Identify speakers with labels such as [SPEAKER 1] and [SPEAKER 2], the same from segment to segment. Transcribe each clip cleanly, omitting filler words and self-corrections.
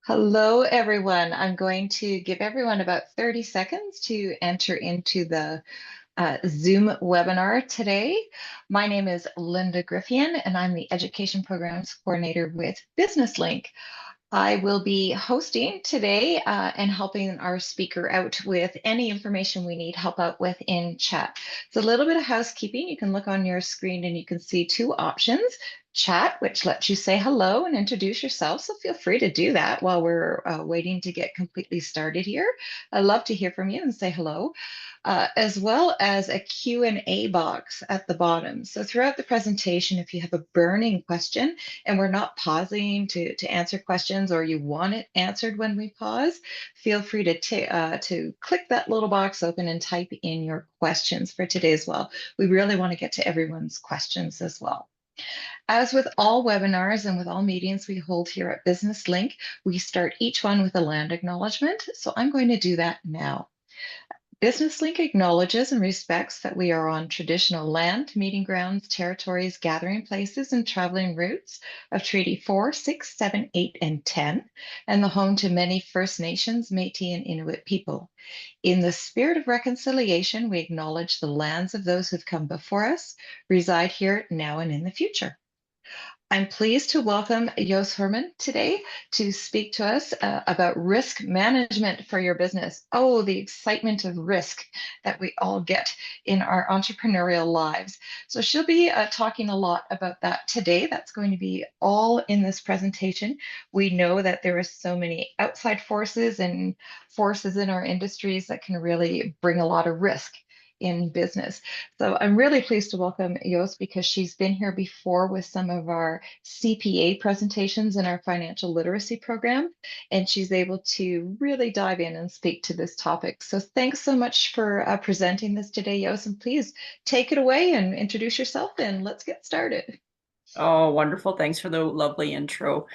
[SPEAKER 1] Hello, everyone. I'm going to give everyone about 30 seconds to enter into the Zoom webinar today. My name is Linda Griffian, and I'm the Education Programs Coordinator with Business Link. I will be hosting today and helping our speaker out with any information we need help out with in chat. It's a little bit of housekeeping. You can look on your screen and you can see two options. Chat, which lets you say hello and introduce yourself. So feel free to do that while we're waiting to get completely started here. I'd love to hear from you and say hello, as well as a Q&A box at the bottom. So throughout the presentation, if you have a burning question, and we're not pausing to answer questions, or you want it answered when we pause, feel free to click that little box open and type in your questions for today as well. We really want to get to everyone's questions as well. As with all webinars and with all meetings we hold here at Business Link, we start each one with a land acknowledgement. So I'm going to do that now. Business Link acknowledges and respects that we are on traditional land, meeting grounds, territories, gathering places, and traveling routes of Treaty 4, 6, 7, 8, and 10, and the home to many First Nations, Métis, and Inuit people. In the spirit of reconciliation, we acknowledge the lands of those who've come before us, reside here now and in the future. I'm pleased to welcome Jos Herman today to speak to us about risk management for your business. Oh, the excitement of risk that we all get in our entrepreneurial lives. So she'll be talking a lot about that today. That's going to be all in this presentation. We know that there are so many outside forces and forces in our industries that can really bring a lot of risk in business. So I'm really pleased to welcome Jos because she's been here before with some of our CPA presentations in our financial literacy program, and she's able to really dive in and speak to this topic. So thanks so much for presenting this today, Jos, and please take it away and introduce yourself and let's get started.
[SPEAKER 2] Oh, wonderful. Thanks for the lovely intro.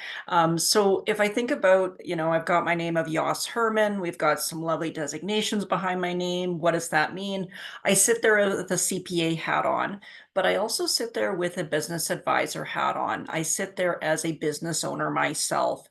[SPEAKER 2] So if I think about, I've got my name of Jos Herman. We've got some lovely designations behind my name. What does that mean? I sit there with a CPA hat on, but I also sit there with a business advisor hat on. I sit there as a business owner myself.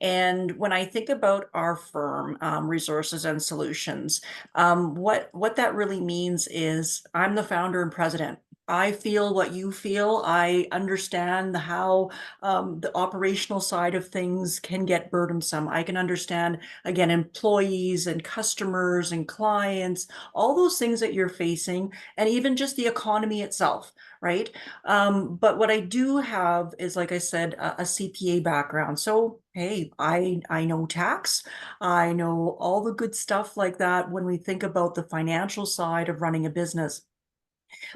[SPEAKER 2] And when I think about our firm, Resources and Solutions, what that really means is I'm the founder and president. I feel what you feel. I understand how the operational side of things can get burdensome. I can understand, again, employees and customers and clients, all those things that you're facing, and even just the economy itself, right? But what I do have is, like I said, a CPA background. So, hey, I know tax. I know all the good stuff like that when we think about the financial side of running a business.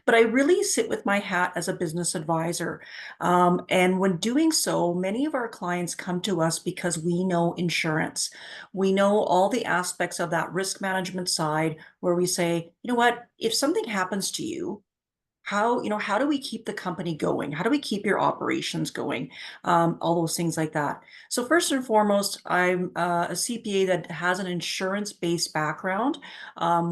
[SPEAKER 2] But I really sit with my hat as a business advisor. And when doing so, many of our clients come to us because we know insurance. We know all the aspects of that risk management side where we say, you know what, if something happens to you, how do we keep the company going? How do we keep your operations going? All those things like that. So first and foremost, I'm a CPA that has an insurance-based background.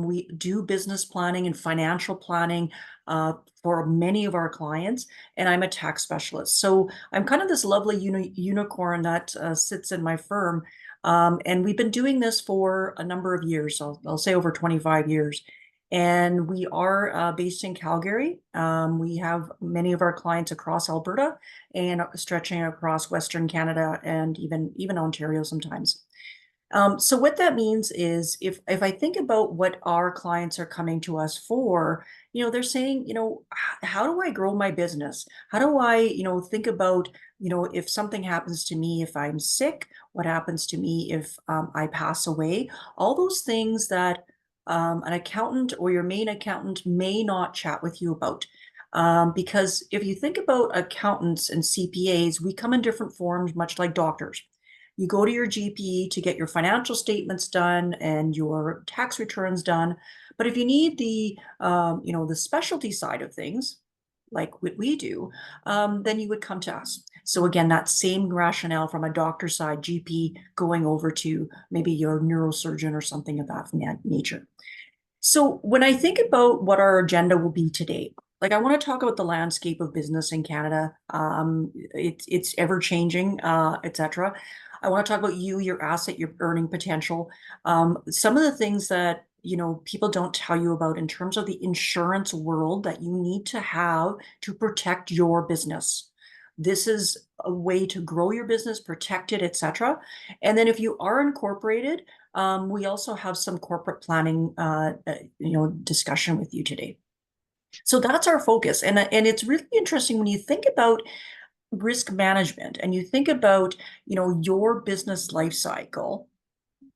[SPEAKER 2] We do business planning and financial planning for many of our clients, and I'm a tax specialist. So I'm kind of this lovely unicorn that sits in my firm. And we've been doing this for a number of years. I'll say over 25 years. And we are based in Calgary. We have many of our clients across Alberta and stretching across Western Canada and even Ontario sometimes. So what that means is if I think about what our clients are coming to us for, they're saying, how do I grow my business? How do I, think about, if something happens to me, if I'm sick, what happens to me if I pass away? All those things that an accountant or your main accountant may not chat with you about. Because if you think about accountants and CPAs, we come in different forms, much like doctors. You go to your GP to get your financial statements done and your tax returns done. But if you need the specialty side of things, like what we do, then you would come to us. So again, that same rationale from a doctor side, GP going over to maybe your neurosurgeon or something of that nature. So when I think about what our agenda will be today, like I want to talk about the landscape of business in Canada. It's ever changing, etc. I want to talk about you, your asset, your earning potential. Some of the things that, people don't tell you about in terms of the insurance world that you need to have to protect your business. This is a way to grow your business, protect it, etc. And then if you are incorporated, we also have some corporate planning, discussion with you today. So that's our focus. And it's really interesting when you think about risk management and you think about, your business life cycle.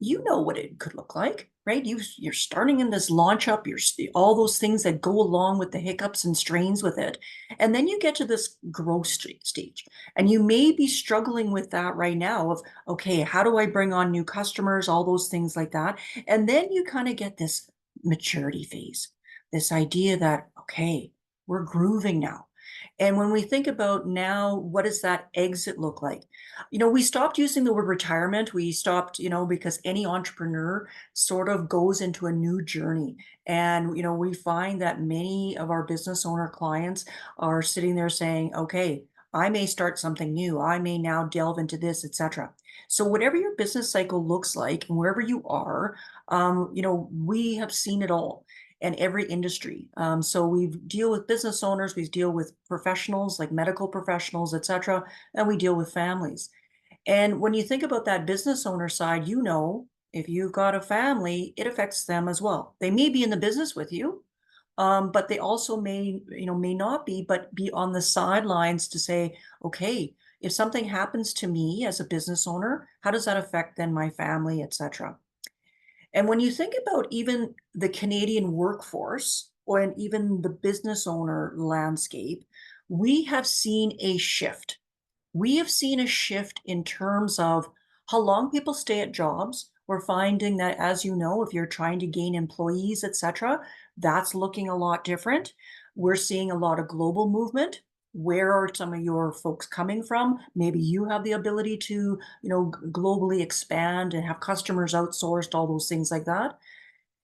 [SPEAKER 2] You know what it could look like, right? You're starting in this launch up, you're all those things that go along with the hiccups and strains with it. And then you get to this growth stage. And you may be struggling with that right now of, okay, how do I bring on new customers, all those things like that. And then you kind of get this maturity phase, this idea that, okay, we're grooving now. And when we think about now, what does that exit look like? We stopped using the word retirement. We stopped, because any entrepreneur sort of goes into a new journey. And, we find that many of our business owner clients are sitting there saying, okay, I may start something new. I may now delve into this, etc. So whatever your business cycle looks like and wherever you are, we have seen it all and every industry. So we deal with business owners, we deal with professionals like medical professionals, etc., and we deal with families. And when you think about that business owner side, if you've got a family, it affects them as well. They may be in the business with you, but they also may not be, but be on the sidelines to say, okay, if something happens to me as a business owner, how does that affect then my family, etc. And when you think about even the Canadian workforce or and even the business owner landscape, we have seen a shift. We have seen a shift in terms of how long people stay at jobs. We're finding that, as you know, if you're trying to gain employees, etc., that's looking a lot different. We're seeing a lot of global movement. Where are some of your folks coming from? Maybe you have the ability to, globally expand and have customers outsourced, all those things like that.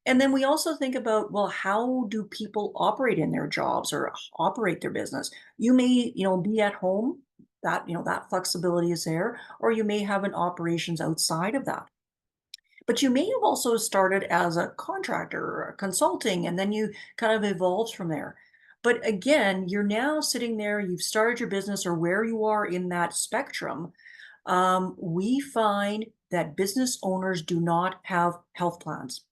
[SPEAKER 2] And then we also think about, well, how do people operate in their jobs or operate their business? You may, be at home, that flexibility is there, or you may have an operations outside of that. But you may have also started as a contractor or consulting, and then you kind of evolved from there. But again, you're now sitting there, you've started your business or where you are in that spectrum. We find that business owners do not have health plans.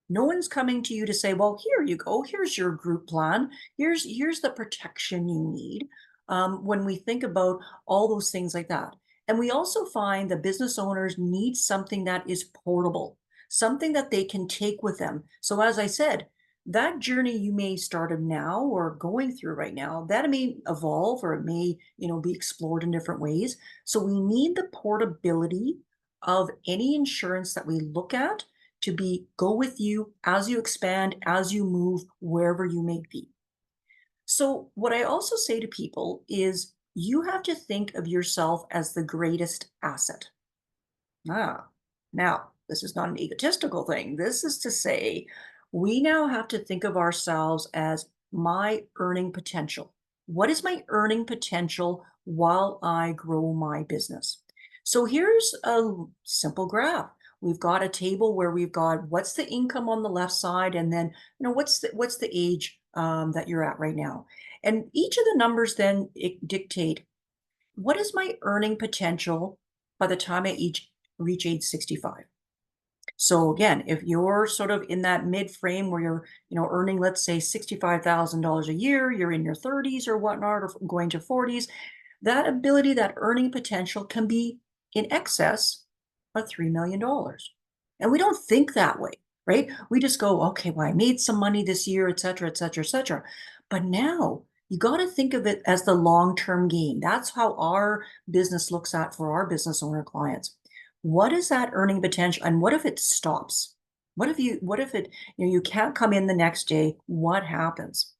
[SPEAKER 2] No one's coming to you to say, well, here you go, here's your group plan, here's the protection you need, when we think about all those things like that. And we also find that business owners need something that is portable, something that they can take with them. So as I said, that journey you may start now or going through right now, that may evolve or it may, be explored in different ways. So we need the portability of any insurance that we look at to go with you as you expand, as you move wherever you may be. So what I also say to people is you have to think of yourself as the greatest asset. Now, this is not an egotistical thing. This is to say, we now have to think of ourselves as my earning potential. What is my earning potential while I grow my business? So here's a simple graph. We've got a table where we've got what's the income on the left side, and then what's the age that you're at right now. And each of the numbers then dictate what is my earning potential by the time I reach age 65. So again, if you're sort of in that mid frame where you're, earning, let's say $65,000 a year, you're in your 30s or whatnot, or going to 40s, that ability, that earning potential can be in excess of $3 million. And we don't think that way, right? We just go, okay, well, I made some money this year, et cetera, et cetera, et cetera. But now you got to think of it as the long-term gain. That's how our business looks at for our business owner clients. What is that earning potential? And what if it stops? What if it, you can't come in the next day? What happens?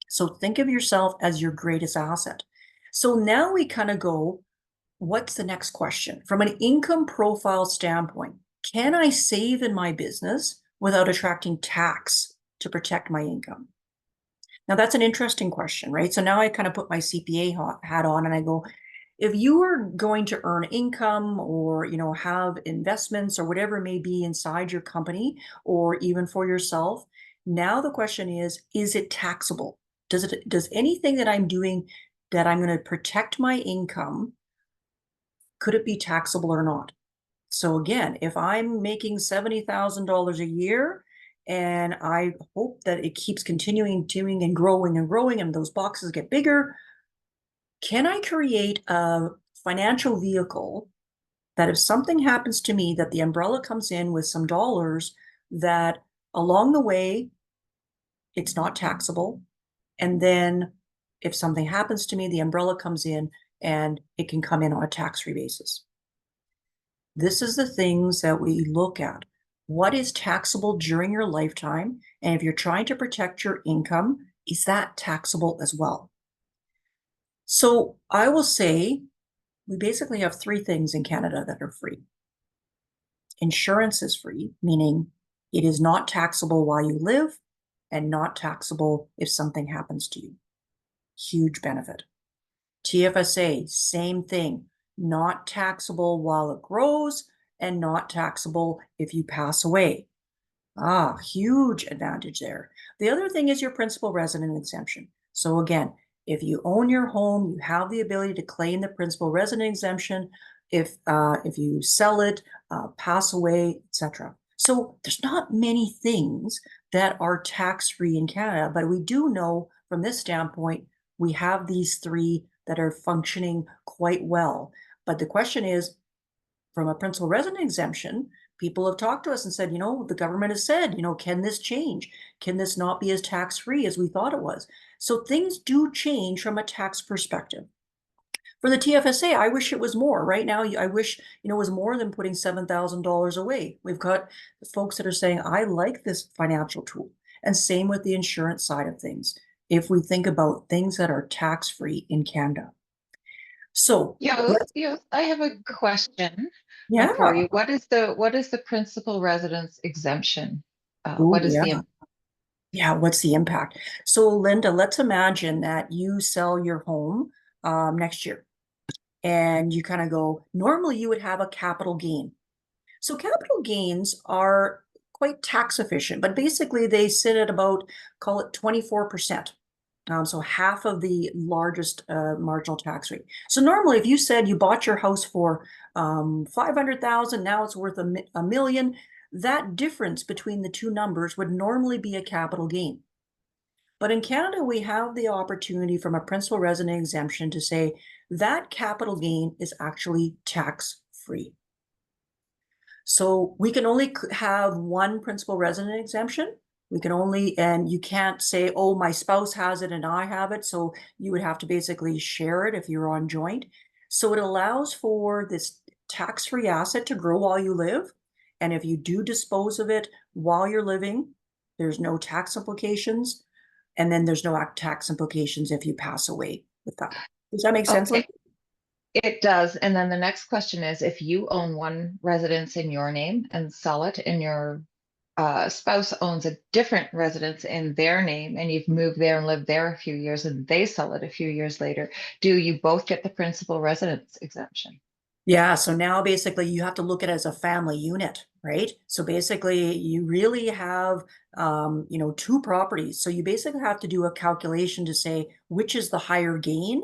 [SPEAKER 2] So think of yourself as your greatest asset. So now we kind of go, what's the next question? From an income profile standpoint, can I save in my business without attracting tax to protect my income? Now, that's an interesting question, right? So now I kind of put my CPA hat on and I go, If you are going to earn income or, have investments or whatever it may be inside your company or even for yourself, now the question is it taxable? Does anything that I'm doing that I'm going to protect my income, could it be taxable or not? So again, if I'm making $70,000 a year and I hope that it keeps continuing doing and growing and those boxes get bigger, can I create a financial vehicle that if something happens to me, that the umbrella comes in with some dollars, that along the way, it's not taxable. And then if something happens to me, the umbrella comes in and it can come in on a tax-free basis. This is the things that we look at. What is taxable during your lifetime? And if you're trying to protect your income, is that taxable as well? So I will say we basically have three things in Canada that are free. Insurance is free, meaning it is not taxable while you live and not taxable if something happens to you. Huge benefit. TFSA, same thing, not taxable while it grows and not taxable if you pass away. Huge advantage there. The other thing is your principal resident exemption. So again, if you own your home, you have the ability to claim the principal resident exemption if you sell it, pass away, etc. So there's not many things that are tax-free in Canada, but we do know from this standpoint, we have these three that are functioning quite well. But the question is, from a principal resident exemption, people have talked to us and said, the government has said, can this change? Can this not be as tax-free as we thought it was? So things do change from a tax perspective. For the TFSA, I wish it was more. Right now, I wish, it was more than putting $7,000 away. We've got folks that are saying, I like this financial tool. And same with the insurance side of things. If we think about things that are tax-free in Canada. So,
[SPEAKER 1] I have a question
[SPEAKER 2] yeah.
[SPEAKER 1] for you. What is the principal residence exemption?
[SPEAKER 2] Oh,
[SPEAKER 1] What is
[SPEAKER 2] yeah.
[SPEAKER 1] the
[SPEAKER 2] Yeah, what's the impact? So, Linda, let's imagine that you sell your home next year and you kind of go, normally you would have a capital gain. So, capital gains are quite tax efficient, but basically they sit at about, call it 24%. So half of the largest marginal tax rate. So normally, if you said you bought your house for 500,000, now it's worth a million, that difference between the two numbers would normally be a capital gain. But in Canada, we have the opportunity from a principal resident exemption to say that capital gain is actually tax free. So we can only have one principal resident exemption. We can only, and you can't say, oh, my spouse has it and I have it. So you would have to basically share it if you're on joint. So it allows for this tax-free asset to grow while you live. And if you do dispose of it while you're living, there's no tax implications. And then there's no tax implications if you pass away with that. Does that make sense, Lindsay?
[SPEAKER 1] It does. And then the next question is, if you own one residence in your name and sell it, and your spouse owns a different residence in their name, and you've moved there and lived there a few years, and they sell it a few years later, do you both get the principal residence exemption?
[SPEAKER 2] Yeah, so now basically you have to look at it as a family unit, right? So basically you really have, two properties. So you basically have to do a calculation to say which is the higher gain.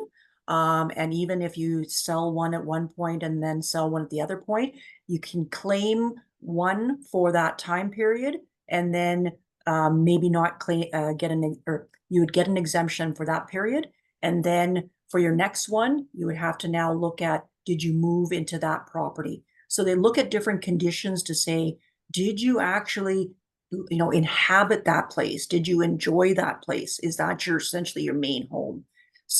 [SPEAKER 2] And even if you sell one at one point and then sell one at the other point, you can claim one for that time period and then maybe not claim, or you would get an exemption for that period. And then for your next one, you would have to now look at, did you move into that property? So they look at different conditions to say, did you actually, inhabit that place? Did you enjoy that place? Is that essentially your main home?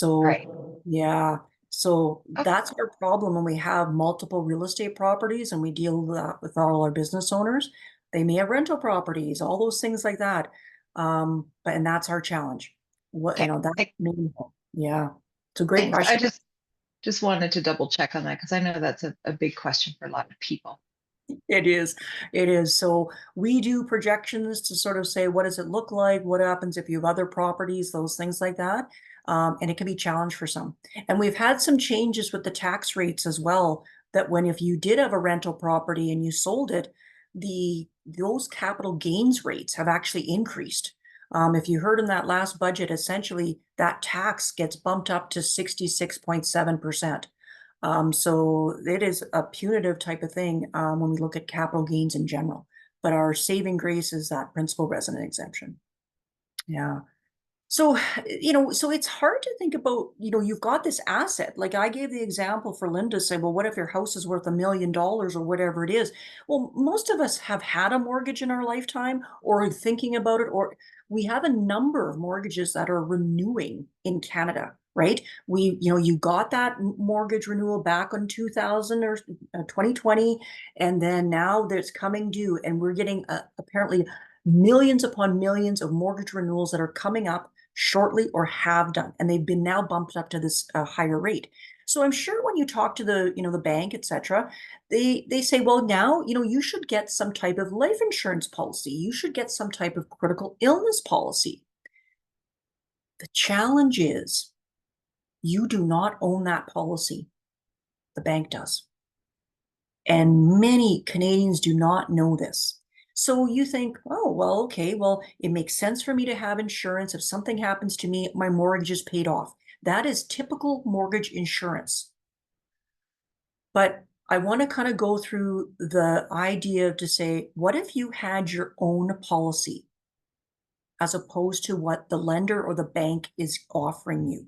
[SPEAKER 1] Right.
[SPEAKER 2] So, yeah. So
[SPEAKER 1] Okay.
[SPEAKER 2] that's our problem when we have multiple real estate properties and we deal with that with all our business owners. They may have rental properties, all those things like that. And that's our challenge.
[SPEAKER 1] Okay.
[SPEAKER 2] That main home. Yeah. It's a great
[SPEAKER 1] Thanks. I
[SPEAKER 2] question.
[SPEAKER 1] just wanted to double check on that because I know that's a big question for a lot of people.
[SPEAKER 2] It is. It is. So we do projections to sort of say, what does it look like? What happens if you have other properties, those things like that. and it can be a challenge for some. And we've had some changes with the tax rates as well, that when if you did have a rental property and you sold it, those capital gains rates have actually increased. If you heard in that last budget, essentially that tax gets bumped up to 66.7%. So it is a punitive type of thing when we look at capital gains in general. But our saving grace is that principal resident exemption. Yeah. So, so it's hard to think about, you've got this asset. Like I gave the example for Linda, say, well, what if your house is worth $1 million or whatever it is? Well, most of us have had a mortgage in our lifetime or thinking about it, or we have a number of mortgages that are renewing in Canada, right? You got that mortgage renewal back on 2000 or 2020, and then now there's coming due, and we're getting apparently millions upon millions of mortgage renewals that are coming up shortly or have done, and they've been now bumped up to this higher rate. So I'm sure when you talk to the bank, etc., they say, well, now you should get some type of life insurance policy. You should get some type of critical illness policy. The challenge is you do not own that policy. The bank does. And many Canadians do not know this. So you think, oh, well, okay, well, it makes sense for me to have insurance. If something happens to me, my mortgage is paid off. That is typical mortgage insurance. But I want to kind of go through the idea to say, what if you had your own policy as opposed to what the lender or the bank is offering you?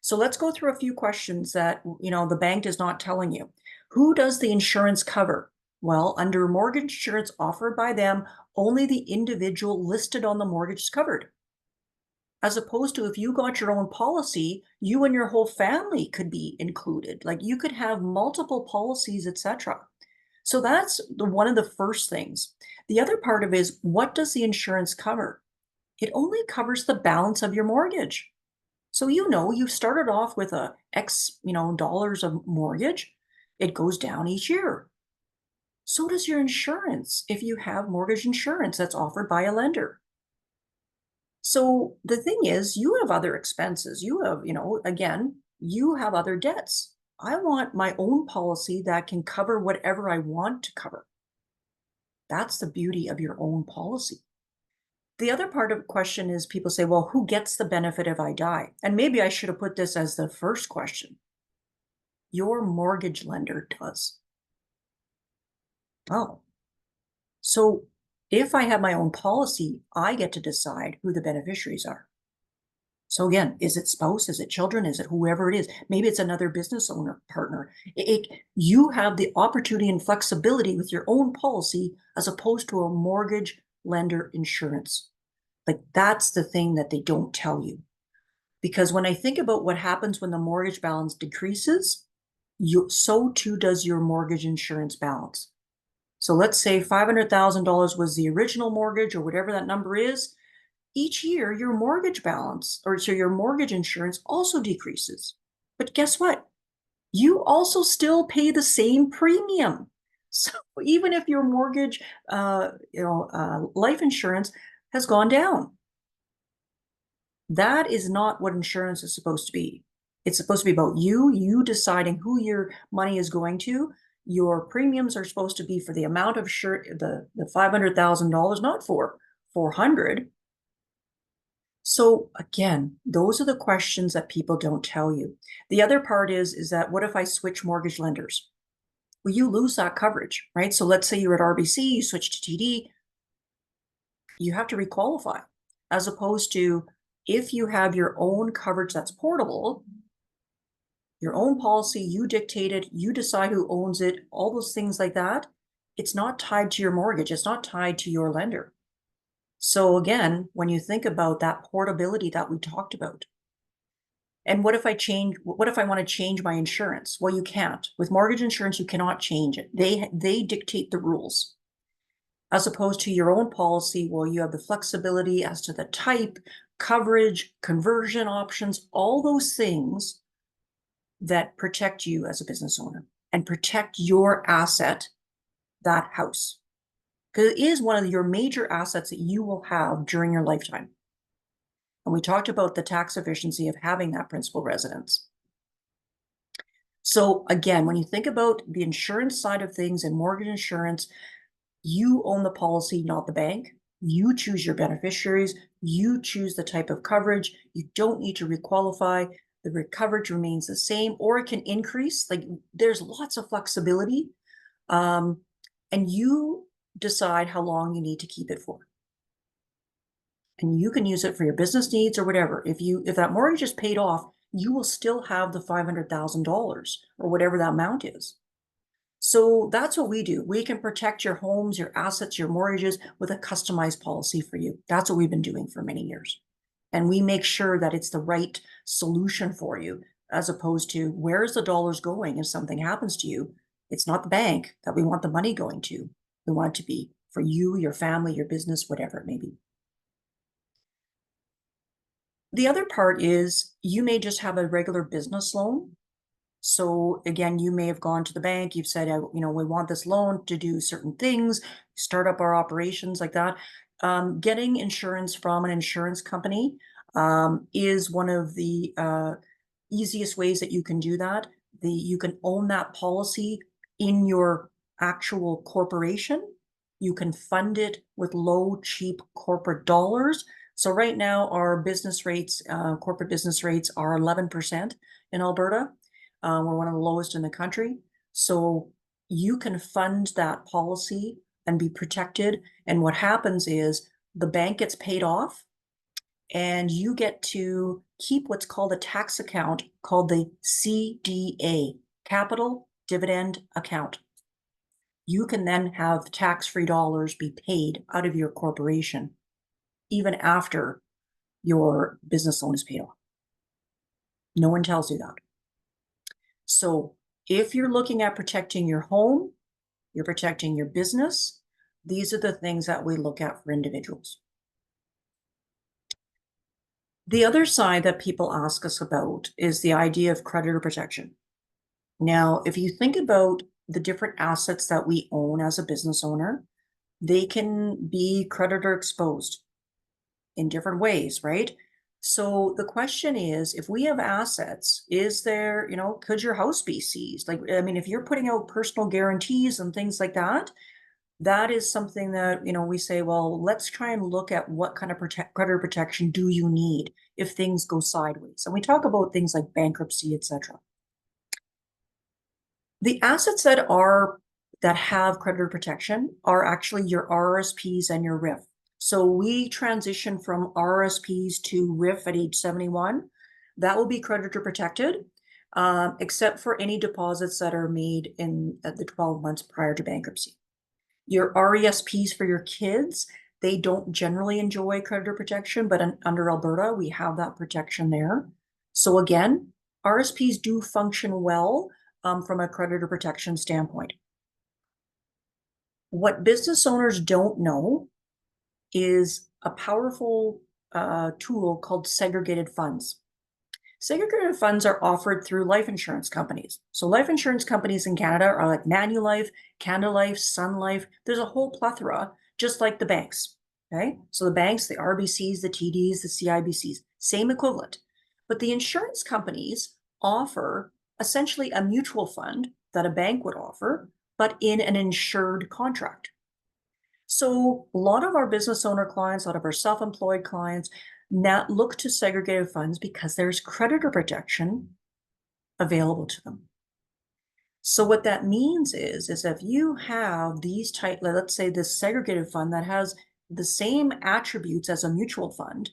[SPEAKER 2] So let's go through a few questions that, the bank is not telling you. Who does the insurance cover? Well, under mortgage insurance offered by them, only the individual listed on the mortgage is covered. As opposed to if you got your own policy, you and your whole family could be included. Like you could have multiple policies, etc. So that's one of the first things. The other part of it is, what does the insurance cover? It only covers the balance of your mortgage. So you started off with a X, dollars of mortgage. It goes down each year. So does your insurance if you have mortgage insurance that's offered by a lender. So the thing is, you have other expenses. You have, again, you have other debts. I want my own policy that can cover whatever I want to cover. That's the beauty of your own policy. The other part of the question is people say, well, who gets the benefit if I die? And maybe I should have put this as the first question. Your mortgage lender does. Oh, so if I have my own policy, I get to decide who the beneficiaries are. So again, is it spouse? Is it children? Is it whoever it is? Maybe it's another business owner partner. You have the opportunity and flexibility with your own policy as opposed to a mortgage lender insurance. Like that's the thing that they don't tell you. Because when I think about what happens when the mortgage balance decreases, so too does your mortgage insurance balance. So let's say $500,000 was the original mortgage or whatever that number is. Each year, your mortgage balance, or so your mortgage insurance also decreases. But guess what? You also still pay the same premium. So even if your mortgage, life insurance has gone down, that is not what insurance is supposed to be. It's supposed to be about you deciding who your money is going to. Your premiums are supposed to be for the amount of the $500,000, not for 400. So again, those are the questions that people don't tell you. The other part is that what if I switch mortgage lenders? Well, you lose that coverage, right? So let's say you're at RBC, you switch to TD, you have to requalify, as opposed to if you have your own coverage that's portable, your own policy, you dictate it, you decide who owns it, all those things like that. It's not tied to your mortgage. It's not tied to your lender. So again, when you think about that portability that we talked about, and what if I want to change my insurance? Well, you can't. With mortgage insurance, you cannot change it. They dictate the rules. As opposed to your own policy, well, you have the flexibility as to the type, coverage, conversion options, all those things that protect you as a business owner and protect your asset, that house. Because it is one of your major assets that you will have during your lifetime. And we talked about the tax efficiency of having that principal residence. So again, when you think about the insurance side of things and mortgage insurance, you own the policy, not the bank. You choose your beneficiaries. You choose the type of coverage. You don't need to requalify. The coverage remains the same, or it can increase. Like there's lots of flexibility. Um, and you decide how long you need to keep it for. And you can use it for your business needs or whatever. If that mortgage is paid off, you will still have the $500,000 or whatever that amount is. So that's what we do. We can protect your homes, your assets, your mortgages with a customized policy for you. That's what we've been doing for many years. And we make sure that it's the right solution for you, as opposed to where is the dollars going if something happens to you? It's not the bank that we want the money going to. We want it to be for you, your family, your business, whatever it may be. The other part is you may just have a regular business loan. So again, you may have gone to the bank, you've said, we want this loan to do certain things, start up our operations like that. Getting insurance from an insurance company is one of the easiest ways that you can do that. You can own that policy in your actual corporation. You can fund it with low, cheap corporate dollars. So right now, our business rates, corporate business rates are 11% in Alberta. We're one of the lowest in the country. So you can fund that policy and be protected. And what happens is the bank gets paid off and you get to keep what's called a tax account called the CDA, Capital Dividend Account. You can then have tax-free dollars be paid out of your corporation even after your business loan is paid off. No one tells you that. So if you're looking at protecting your home, you're protecting your business, these are the things that we look at for individuals. The other side that people ask us about is the idea of creditor protection. Now, if you think about the different assets that we own as a business owner, they can be creditor exposed in different ways, right? So the question is, if we have assets, is there, could your house be seized? Like, I mean, if you're putting out personal guarantees and things like that, that is something that, we say, well, let's try and look at what kind of creditor protection do you need if things go sideways. And we talk about things like bankruptcy, etc. The assets that have creditor protection are actually your RRSPs and your RIF. So we transition from RRSPs to RIF at age 71. That will be creditor protected, except for any deposits that are made in the 12 months prior to bankruptcy. Your RESPs for your kids, they don't generally enjoy creditor protection, but under Alberta, we have that protection there. So again, RSPs do function well from a creditor protection standpoint. What business owners don't know is a powerful tool called segregated funds. Segregated funds are offered through life insurance companies. So life insurance companies in Canada are like Manulife, Canada Life, Sun Life. There's a whole plethora, just like the banks. Okay, so the banks, the RBCs, the TDs, the CIBCs, same equivalent. But the insurance companies offer essentially a mutual fund that a bank would offer, but in an insured contract. So a lot of our business owner clients, a lot of our self-employed clients now look to segregated funds because there's creditor protection available to them. So what that means is if you have these type, let's say this segregated fund that has the same attributes as a mutual fund,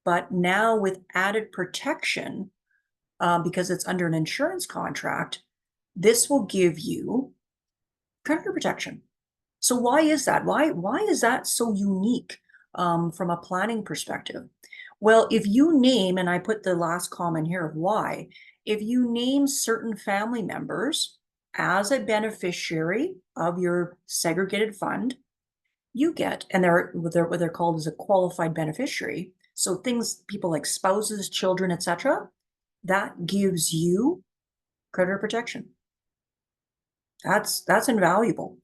[SPEAKER 2] but now with added protection, because it's under an insurance contract, this will give you creditor protection. So why is that? Why is that so unique from a planning perspective? Well, if you name, and I put the last comment here of why, if you name certain family members as a beneficiary of your segregated fund, you get, and what they're called as a qualified beneficiary. So people like spouses, children, etc., that gives you creditor protection. That's invaluable.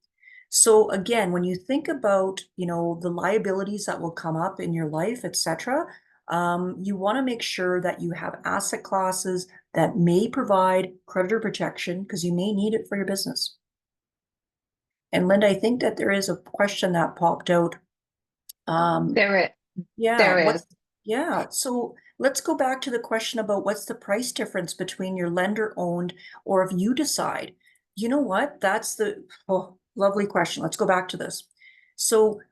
[SPEAKER 2] So again, when you think about, the liabilities that will come up in your life, etc., You want to make sure that you have asset classes that may provide creditor protection because you may need it for your business. And Linda, I think that there is a question that popped out. Um,
[SPEAKER 1] There it,
[SPEAKER 2] yeah,
[SPEAKER 1] there is.
[SPEAKER 2] yeah. So let's go back to the question about what's the price difference between your lender owned or if you decide, you know what, that's the lovely question. Let's go back to this. So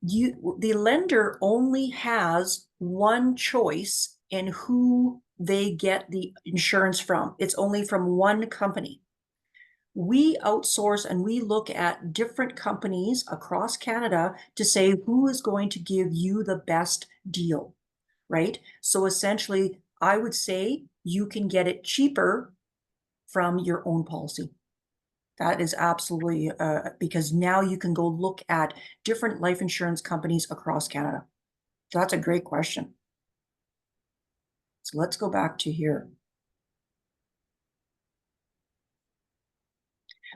[SPEAKER 2] the lender only has one choice in who they get the insurance from. It's only from one company. We outsource and we look at different companies across Canada to say who is going to give you the best deal, right? So essentially, I would say you can get it cheaper from your own policy. That is absolutely because now you can go look at different life insurance companies across Canada. So that's a great question. So let's go back to here.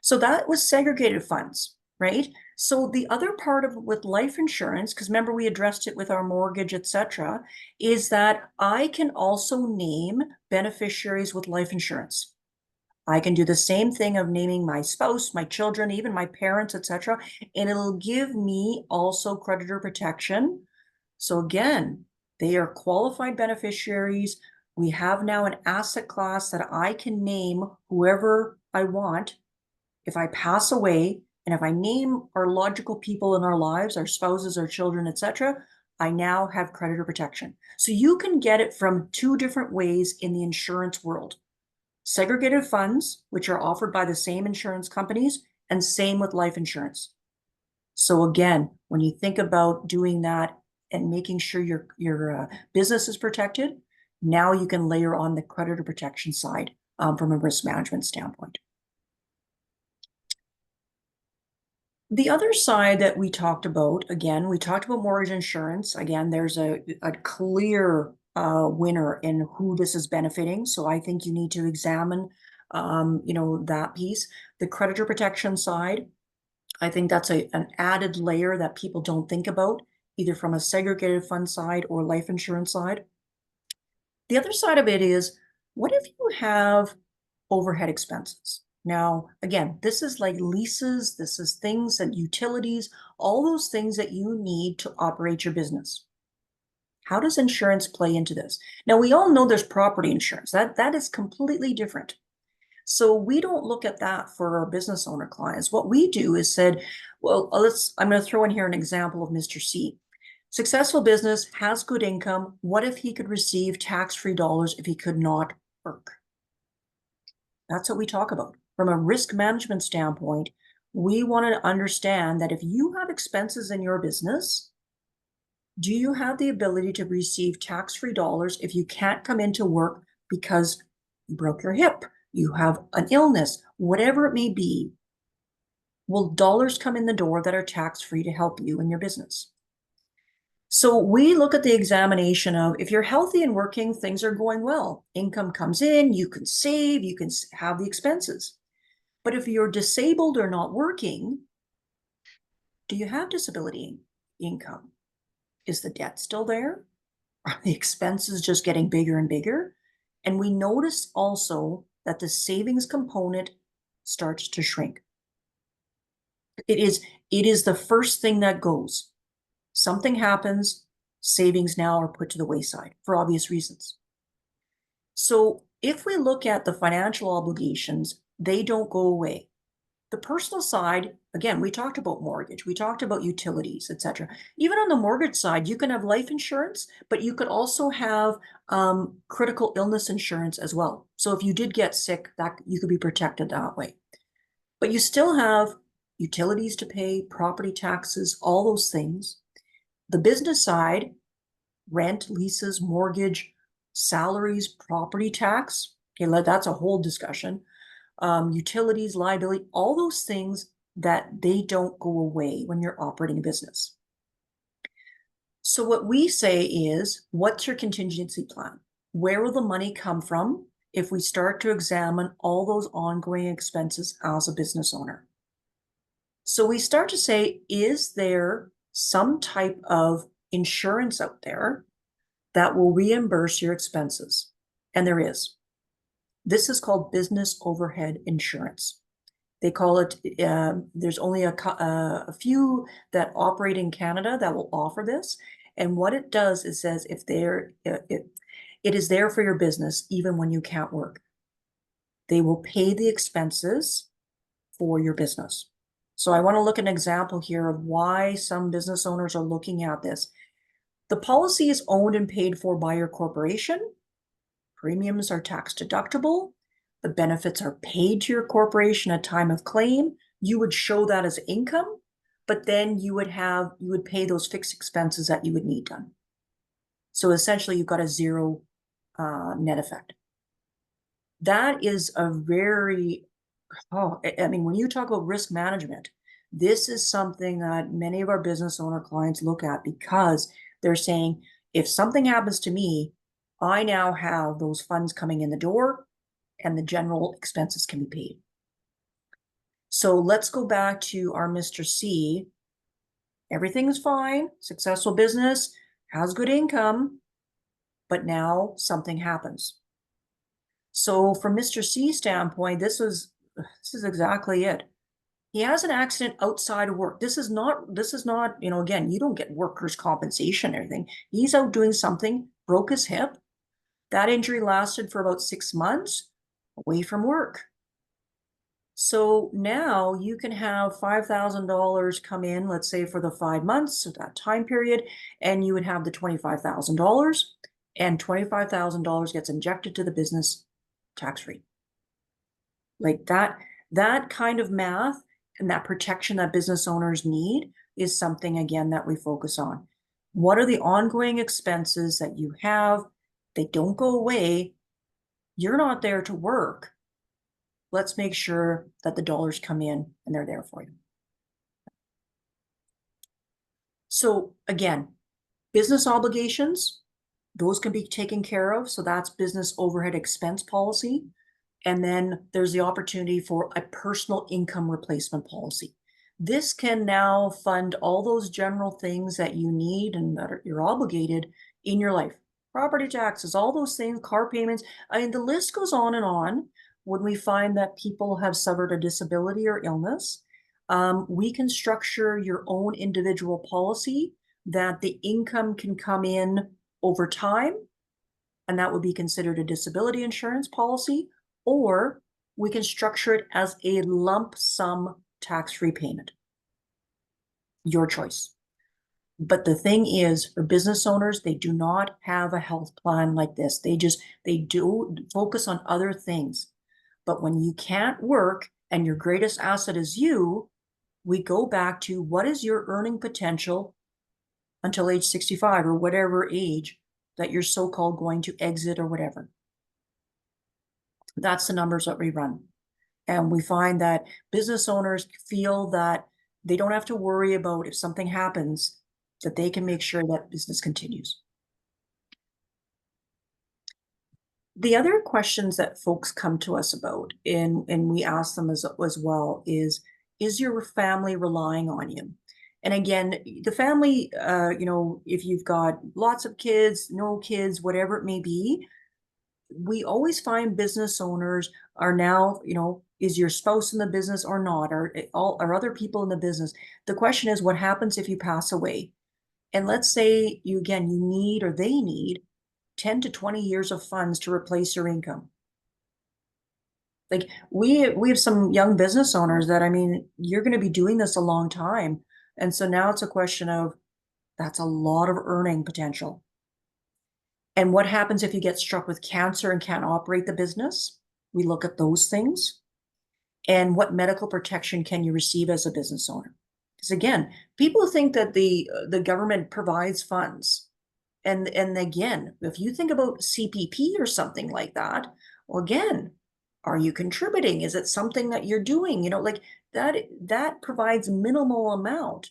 [SPEAKER 2] So that was segregated funds, right? So the other part of with life insurance, because remember we addressed it with our mortgage, etc., is that I can also name beneficiaries with life insurance. I can do the same thing of naming my spouse, my children, even my parents, etc., and it'll give me also creditor protection. So again, they are qualified beneficiaries. We have now an asset class that I can name whoever I want if I pass away, and if I name our logical people in our lives, our spouses, our children, etc., I now have creditor protection. So you can get it from two different ways in the insurance world. Segregated funds, which are offered by the same insurance companies, and same with life insurance. So again, when you think about doing that and making sure your business is protected, now you can layer on the creditor protection side from a risk management standpoint. The other side that we talked about, again, we talked about mortgage insurance. Again, there's a clear winner in who this is benefiting. So I think you need to examine, that piece. The creditor protection side, I think that's an added layer that people don't think about, either from a segregated fund side or life insurance side. The other side of it is, what if you have overhead expenses? Now, again, this is like leases, this is things and utilities, all those things that you need to operate your business. How does insurance play into this? Now, we all know there's property insurance. That is completely different. So we don't look at that for our business owner clients. What we do is said, well, I'm going to throw in here an example of Mr. C. Successful business, has good income. What if he could receive tax-free dollars if he could not work? That's what we talk about. From a risk management standpoint, we want to understand that if you have expenses in your business, do you have the ability to receive tax-free dollars if you can't come into work because you broke your hip, you have an illness, whatever it may be? Will dollars come in the door that are tax-free to help you in your business? So we look at the examination of if you're healthy and working, things are going well. Income comes in, you can save, you can have the expenses. But if you're disabled or not working, do you have disability income? Is the debt still there? Are the expenses just getting bigger and bigger? And we notice also that the savings component starts to shrink. It is the first thing that goes. Something happens, savings now are put to the wayside for obvious reasons. So if we look at the financial obligations, they don't go away. The personal side, again, we talked about mortgage, we talked about utilities, etc. Even on the mortgage side, you can have life insurance, but you could also have critical illness insurance as well. So if you did get sick, that you could be protected that way. But you still have utilities to pay, property taxes, all those things. The business side, rent, leases, mortgage, salaries, property tax. Okay, that's a whole discussion. Utilities, liability, all those things that they don't go away when you're operating a business. So what we say is, what's your contingency plan? Where will the money come from if we start to examine all those ongoing expenses as a business owner? So we start to say, is there some type of insurance out there that will reimburse your expenses. And there is. This is called business overhead insurance. They call it, there's only a few that operate in Canada that will offer this. And what it does is says if it is there for your business, even when you can't work. They will pay the expenses for your business. So I want to look at an example here of why some business owners are looking at this. The policy is owned and paid for by your corporation. Premiums are tax deductible. The benefits are paid to your corporation at time of claim. You would show that as income, but then you would pay those fixed expenses that you would need done. So essentially you've got a zero net effect. That is a very, I mean, when you talk about risk management, this is something that many of our business owner clients look at because they're saying, if something happens to me, I now have those funds coming in the door and the general expenses can be paid. So let's go back to our Mr. C. Everything is fine, successful business, has good income, but now something happens. So from Mr. C's standpoint, this is exactly it. He has an accident outside of work. This is not, again, you don't get workers' compensation or anything. He's out doing something, broke his hip. That injury lasted for about 6 months away from work. So now you can have $5,000 come in, let's say for the 5 months, so that time period, and you would have the $25,000, and $25,000 gets injected to the business tax-free. Like that kind of math and that protection that business owners need is something, again, that we focus on. What are the ongoing expenses that you have? They don't go away. You're not there to work. Let's make sure that the dollars come in and they're there for you. So again, business obligations, those can be taken care of. So that's business overhead expense policy. And then there's the opportunity for a personal income replacement policy. This can now fund all those general things that you need and that you're obligated in your life. Property taxes, all those things, car payments. I mean, the list goes on and on. When we find that people have suffered a disability or illness, we can structure your own individual policy that the income can come in over time, and that would be considered a disability insurance policy, or we can structure it as a lump sum tax-free payment. Your choice. But the thing is, for business owners, they do not have a health plan like this. They do focus on other things. But when you can't work and your greatest asset is you, we go back to what is your earning potential until age 65 or whatever age that you're so-called going to exit or whatever. That's the numbers that we run. And we find that business owners feel that they don't have to worry about if something happens, that they can make sure that business continues. The other questions that folks come to us about, and we ask them as well, is your family relying on you? And again, the family, if you've got lots of kids, no kids, whatever it may be, we always find business owners are now, is your spouse in the business or not? Are other people in the business? The question is, what happens if you pass away? And let's say you need, or they need 10 to 20 years of funds to replace your income. Like we have some young business owners that, I mean, you're going to be doing this a long time. And so now it's a question of, that's a lot of earning potential. And what happens if you get struck with cancer and can't operate the business? We look at those things. And what medical protection can you receive as a business owner? Because again, people think that the government provides funds. And again, if you think about CPP or something like that, well, again, are you contributing? Is it something that you're doing? Like that provides minimal amount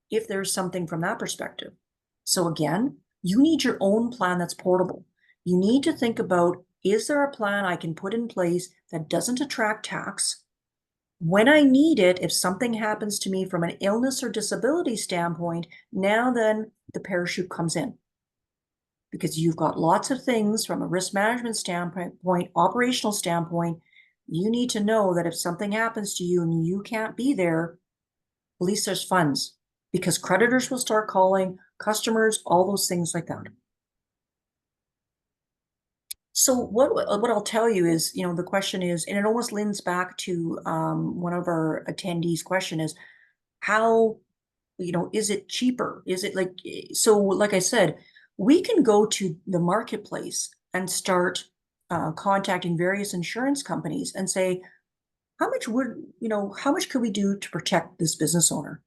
[SPEAKER 2] if there's something from that perspective. So again, you need your own plan that's portable. You need to think about, is there a plan I can put in place that doesn't attract tax? When I need it, if something happens to me from an illness or disability standpoint, now then the parachute comes in. because you've got lots of things from a risk management standpoint, operational standpoint. You need to know that if something happens to you and you can't be there, at least there's funds, because creditors will start calling, customers, all those things like that. So what I'll tell you is, the question is, and it almost leans back to one of our attendees' question is, how, is it cheaper? Is it like, so like I said, we can go to the marketplace and start contacting various insurance companies and say, how much could we do to protect this business owner?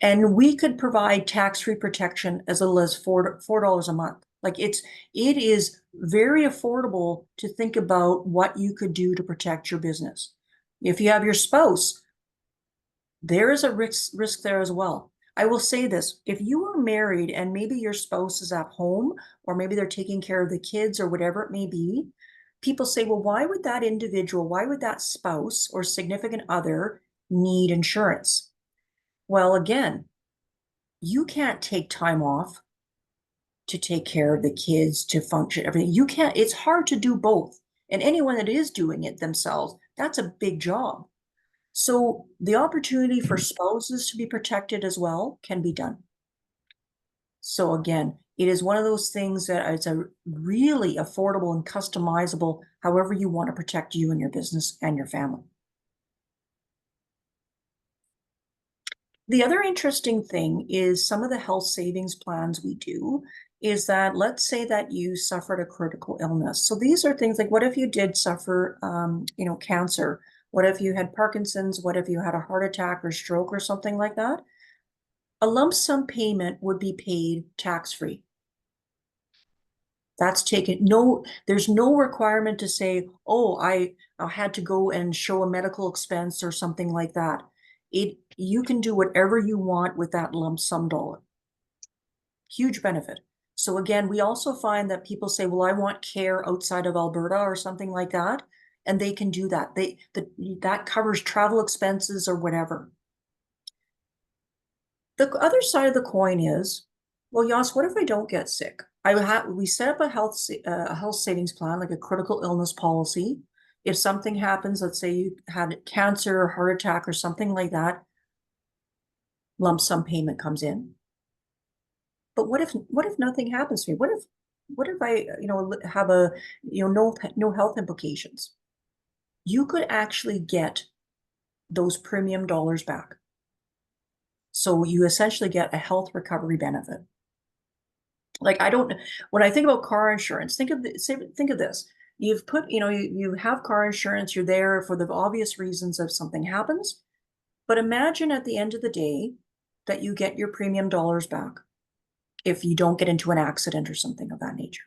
[SPEAKER 2] And we could provide tax-free protection as little as $4 a month. Like it is very affordable to think about what you could do to protect your business. If you have your spouse, there is a risk there as well. I will say this, if you are married and maybe your spouse is at home, or maybe they're taking care of the kids or whatever it may be, people say, well, why would that individual, why would that spouse or significant other need insurance? Well, again, you can't take time off to take care of the kids, to function, everything. You can't, it's hard to do both. And anyone that is doing it themselves, that's a big job. So the opportunity for spouses to be protected as well can be done. So again, it is one of those things that is a really affordable and customizable, however you want to protect you and your business and your family. The other interesting thing is some of the health savings plans we do is that, let's say that you suffered a critical illness. So these are things like, what if you did suffer, cancer? What if you had Parkinson's? What if you had a heart attack or stroke or something like that? A lump sum payment would be paid tax-free. That's taken, no, there's no requirement to say, oh, I had to go and show a medical expense or something like that. You can do whatever you want with that lump sum dollar. Huge benefit. So again, we also find that people say, well, I want care outside of Alberta or something like that, and they can do that. That covers travel expenses or whatever. The other side of the coin is, well, Yas, what if I don't get sick? We set up a health savings plan, like a critical illness policy. If something happens, let's say you had cancer or heart attack or something like that, lump sum payment comes in. But what if nothing happens to me? What if I, have no health implications? You could actually get those premium dollars back. So you essentially get a health recovery benefit. Like, when I think about car insurance, think of this. You've put, you have car insurance, you're there for the obvious reasons if something happens. But imagine at the end of the day that you get your premium dollars back if you don't get into an accident or something of that nature.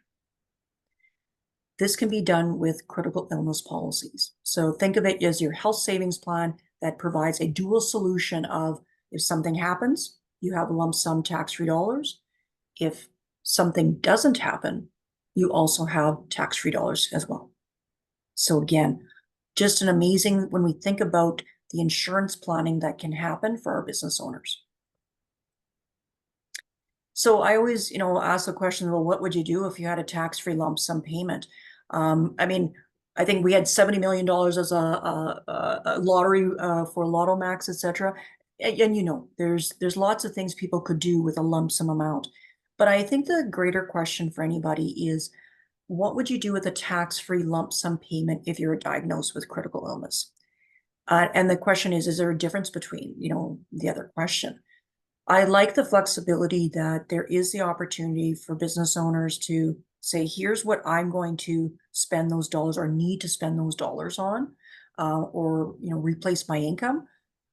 [SPEAKER 2] This can be done with critical illness policies. So think of it as your health savings plan that provides a dual solution of, if something happens, you have a lump sum tax-free dollars. If something doesn't happen, you also have tax-free dollars as well. So again, just an amazing, when we think about the insurance planning that can happen for our business owners. So I always, ask the question, well, what would you do if you had a tax-free lump sum payment? I think we had $70 million as a lottery for Lotto Max, etc. And there's lots of things people could do with a lump sum amount. But I think the greater question for anybody is, what would you do with a tax-free lump sum payment if you're diagnosed with critical illness? And the question is there a difference between, the other question? I like the flexibility that there is the opportunity for business owners to say, here's what I'm going to spend those dollars or need to spend those dollars on, or, replace my income.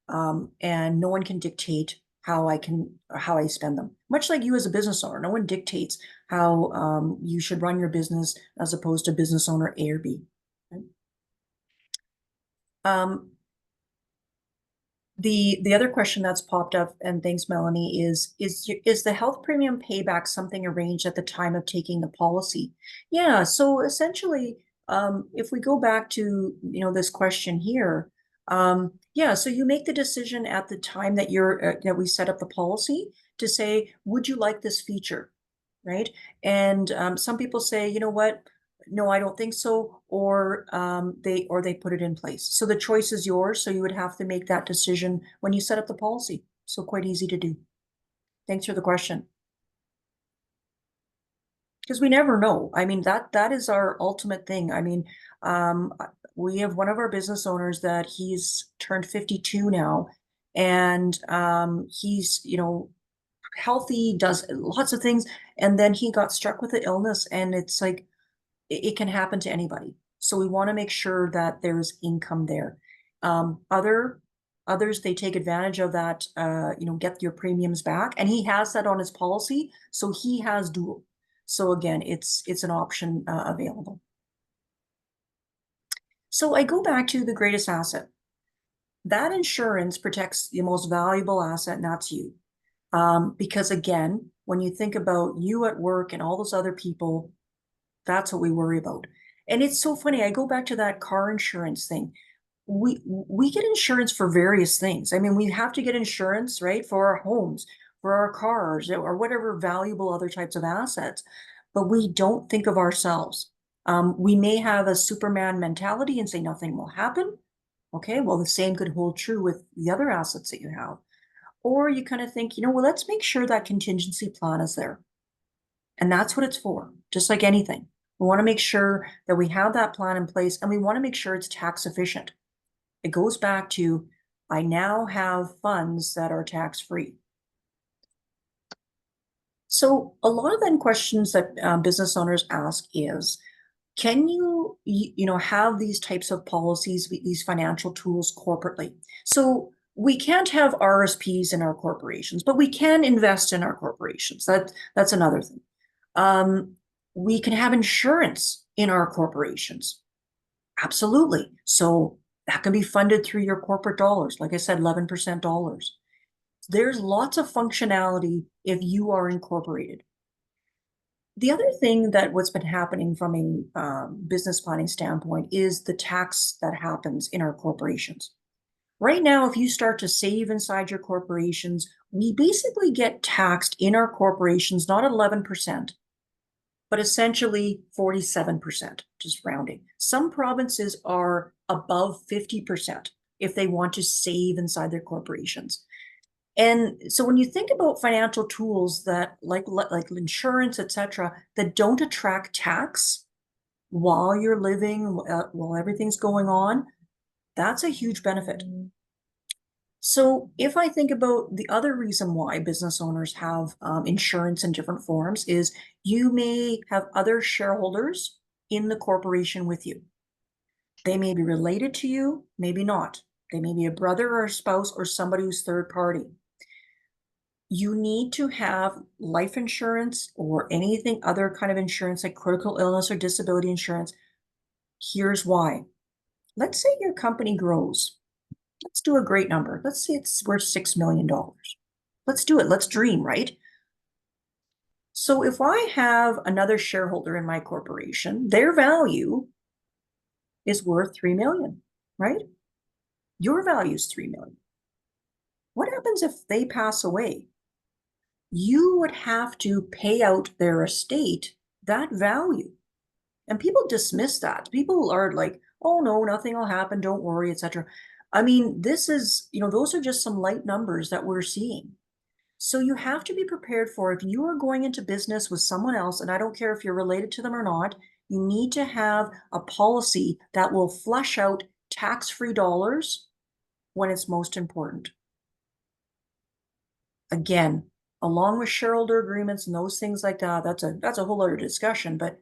[SPEAKER 2] And no one can dictate how I spend them. Much like you as a business owner, no one dictates how you should run your business as opposed to business owner A or B. Right? The other question that's popped up, and thanks, Melanie, is the health premium payback something arranged at the time of taking the policy? Yeah, so essentially, if we go back to, this question here, yeah, so you make the decision at the time that that we set up the policy to say, would you like this feature? right? And some people say, you know what? No, I don't think so, or they put it in place. So the choice is yours. So you would have to make that decision when you set up the policy. So quite easy to do. Thanks for the question. Because we never know. I mean, that is our ultimate thing. I mean, we have one of our business owners that he's turned 52 now, and he's, healthy, does lots of things, and then he got struck with the illness, and it's like it can happen to anybody. So we want to make sure that there's income there. Others they take advantage of that, get your premiums back, and he has that on his policy, so he has dual. So again, it's an option available. So I go back to the greatest asset. That insurance protects the most valuable asset, and that's you. Because again, when you think about you at work and all those other people, that's what we worry about. And it's so funny. I go back to that car insurance thing. We get insurance for various things. I mean, we have to get insurance, right, for our homes, for our cars, or whatever valuable other types of assets. But we don't think of ourselves. We may have a Superman mentality and say nothing will happen. Okay, well, the same could hold true with the other assets that you have. Or you kind of think, well, let's make sure that contingency plan is there. And that's what it's for, just like anything. We want to make sure that we have that plan in place, and we want to make sure it's tax efficient. It goes back to, I now have funds that are tax free. So a lot of then questions that business owners ask is, can you have these types of policies, these financial tools corporately? So we can't have RSPs in our corporations, but we can invest in our corporations. That's another thing. We can have insurance in our corporations. Absolutely. So that can be funded through your corporate dollars. Like I said, 11% dollars. There's lots of functionality if you are incorporated. The other thing that what's been happening from a business planning standpoint is the tax that happens in our corporations. Right now, if you start to save inside your corporations, we basically get taxed in our corporations, not at 11%, but essentially 47%, just rounding. Some provinces are above 50% if they want to save inside their corporations. And so when you think about financial tools that like insurance, etc., that don't attract tax while you're living, while everything's going on, that's a huge benefit. So if I think about the other reason why business owners have insurance in different forms is you may have other shareholders in the corporation with you. They may be related to you, maybe not. They may be a brother or a spouse or somebody who's third party. You need to have life insurance or anything other kind of insurance like critical illness or disability insurance. Here's why. Let's say your company grows. Let's do a great number. Let's say it's worth $6 million. Let's do it. Let's dream, right? So if I have another shareholder in my corporation, their value is worth 3 million, right? Your value is 3 million. What happens if they pass away? You would have to pay out their estate that value. And people dismiss that. People are like, oh no, nothing will happen, don't worry, etc. I mean, this is, those are just some light numbers that we're seeing. So you have to be prepared for if you are going into business with someone else, and I don't care if you're related to them or not, you need to have a policy that will flush out tax-free dollars when it's most important. Again, along with shareholder agreements and those things like that, that's a whole other discussion, but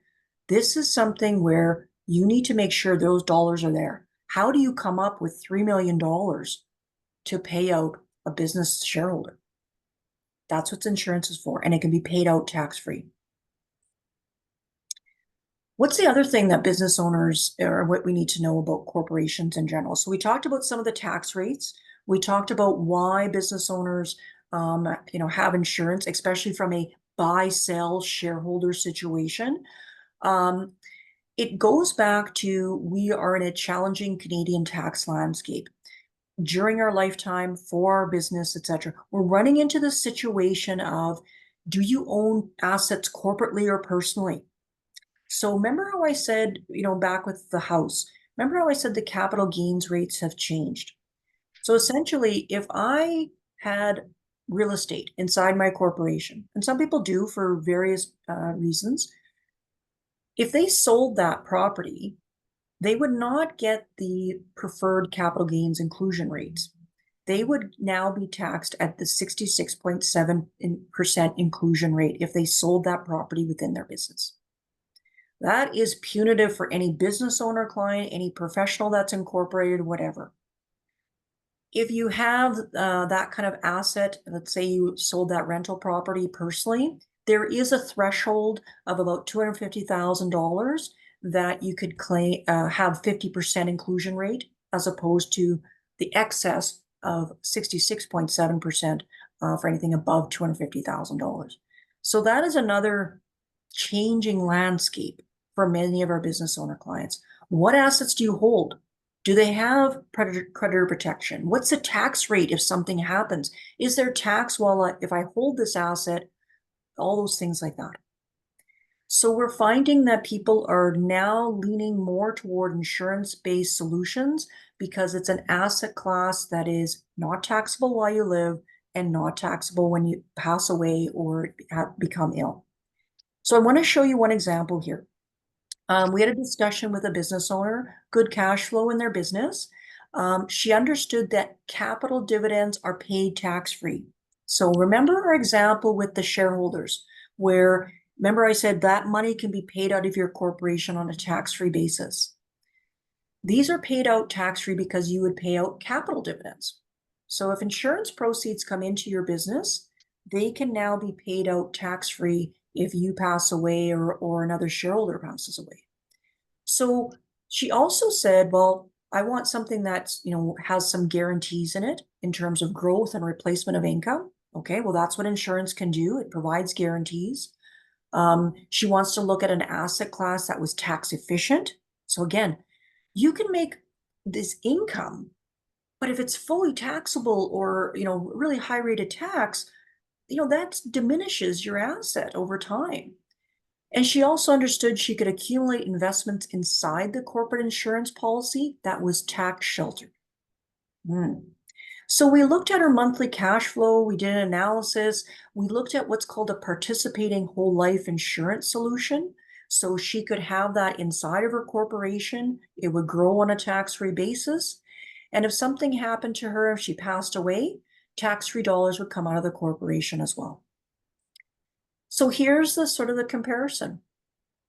[SPEAKER 2] this is something where you need to make sure those dollars are there. How do you come up with $3 million to pay out a business shareholder? That's what insurance is for, and it can be paid out tax-free. What's the other thing that business owners, or what we need to know about corporations in general? So we talked about some of the tax rates. We talked about why business owners, have insurance, especially from a buy-sell shareholder situation. It goes back to we are in a challenging Canadian tax landscape. During our lifetime, for our business, etc., we're running into the situation of Do you own assets corporately or personally? So remember how I said, back with the house, remember how I said the capital gains rates have changed? So essentially, if I had real estate inside my corporation, and some people do for various reasons, if they sold that property, they would not get the preferred capital gains inclusion rates. They would now be taxed at the 66.7% inclusion rate if they sold that property within their business. That is punitive for any business owner client, any professional that's incorporated, whatever. If you have that kind of asset, let's say you sold that rental property personally, there is a threshold of about $250,000 that you could claim have 50% inclusion rate, as opposed to the excess of 66.7% for anything above $250,000. So that is another changing landscape for many of our business owner clients. What assets do you hold? Do they have creditor protection? What's the tax rate if something happens? Is there tax while if I hold this asset? All those things like that. So we're finding that people are now leaning more toward insurance-based solutions because it's an asset class that is not taxable while you live and not taxable when you pass away or become ill. So I want to show you one example here. We had a discussion with a business owner, good cash flow in their business. She understood that capital dividends are paid tax-free. So remember our example with the shareholders, where remember I said that money can be paid out of your corporation on a tax-free basis. These are paid out tax-free because you would pay out capital dividends. So if insurance proceeds come into your business, they can now be paid out tax-free if you pass away or another shareholder passes away. So she also said, well, I want something that's, has some guarantees in it in terms of growth and replacement of income. Okay, well, that's what insurance can do. It provides guarantees. She wants to look at an asset class that was tax efficient. So again, you can make this income, but if it's fully taxable or, really high rate of tax, that diminishes your asset over time. And she also understood she could accumulate investments inside the corporate insurance policy that was tax sheltered. So we looked at her monthly cash flow, we did an analysis, we looked at what's called a participating whole life insurance solution. So she could have that inside of her corporation, it would grow on a tax-free basis. And if something happened to her, if she passed away, tax-free dollars would come out of the corporation as well. So here's the sort of the comparison.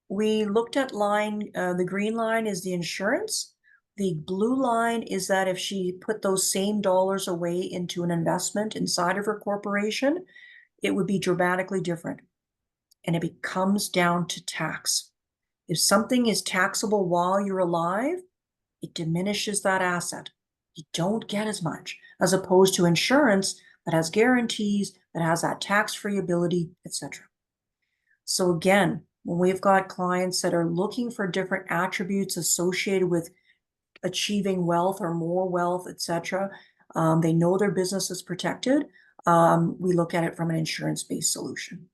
[SPEAKER 2] We looked at the green line is the insurance. The blue line is that if she put those same dollars away into an investment inside of her corporation, it would be dramatically different. And it comes down to tax. If something is taxable while you're alive, it diminishes that asset. You don't get as much, as opposed to insurance that has guarantees, that has that tax-free ability, etc. So again, when we've got clients that are looking for different attributes associated with achieving wealth or more wealth, etc., they know their business is protected. We look at it from an insurance-based solution.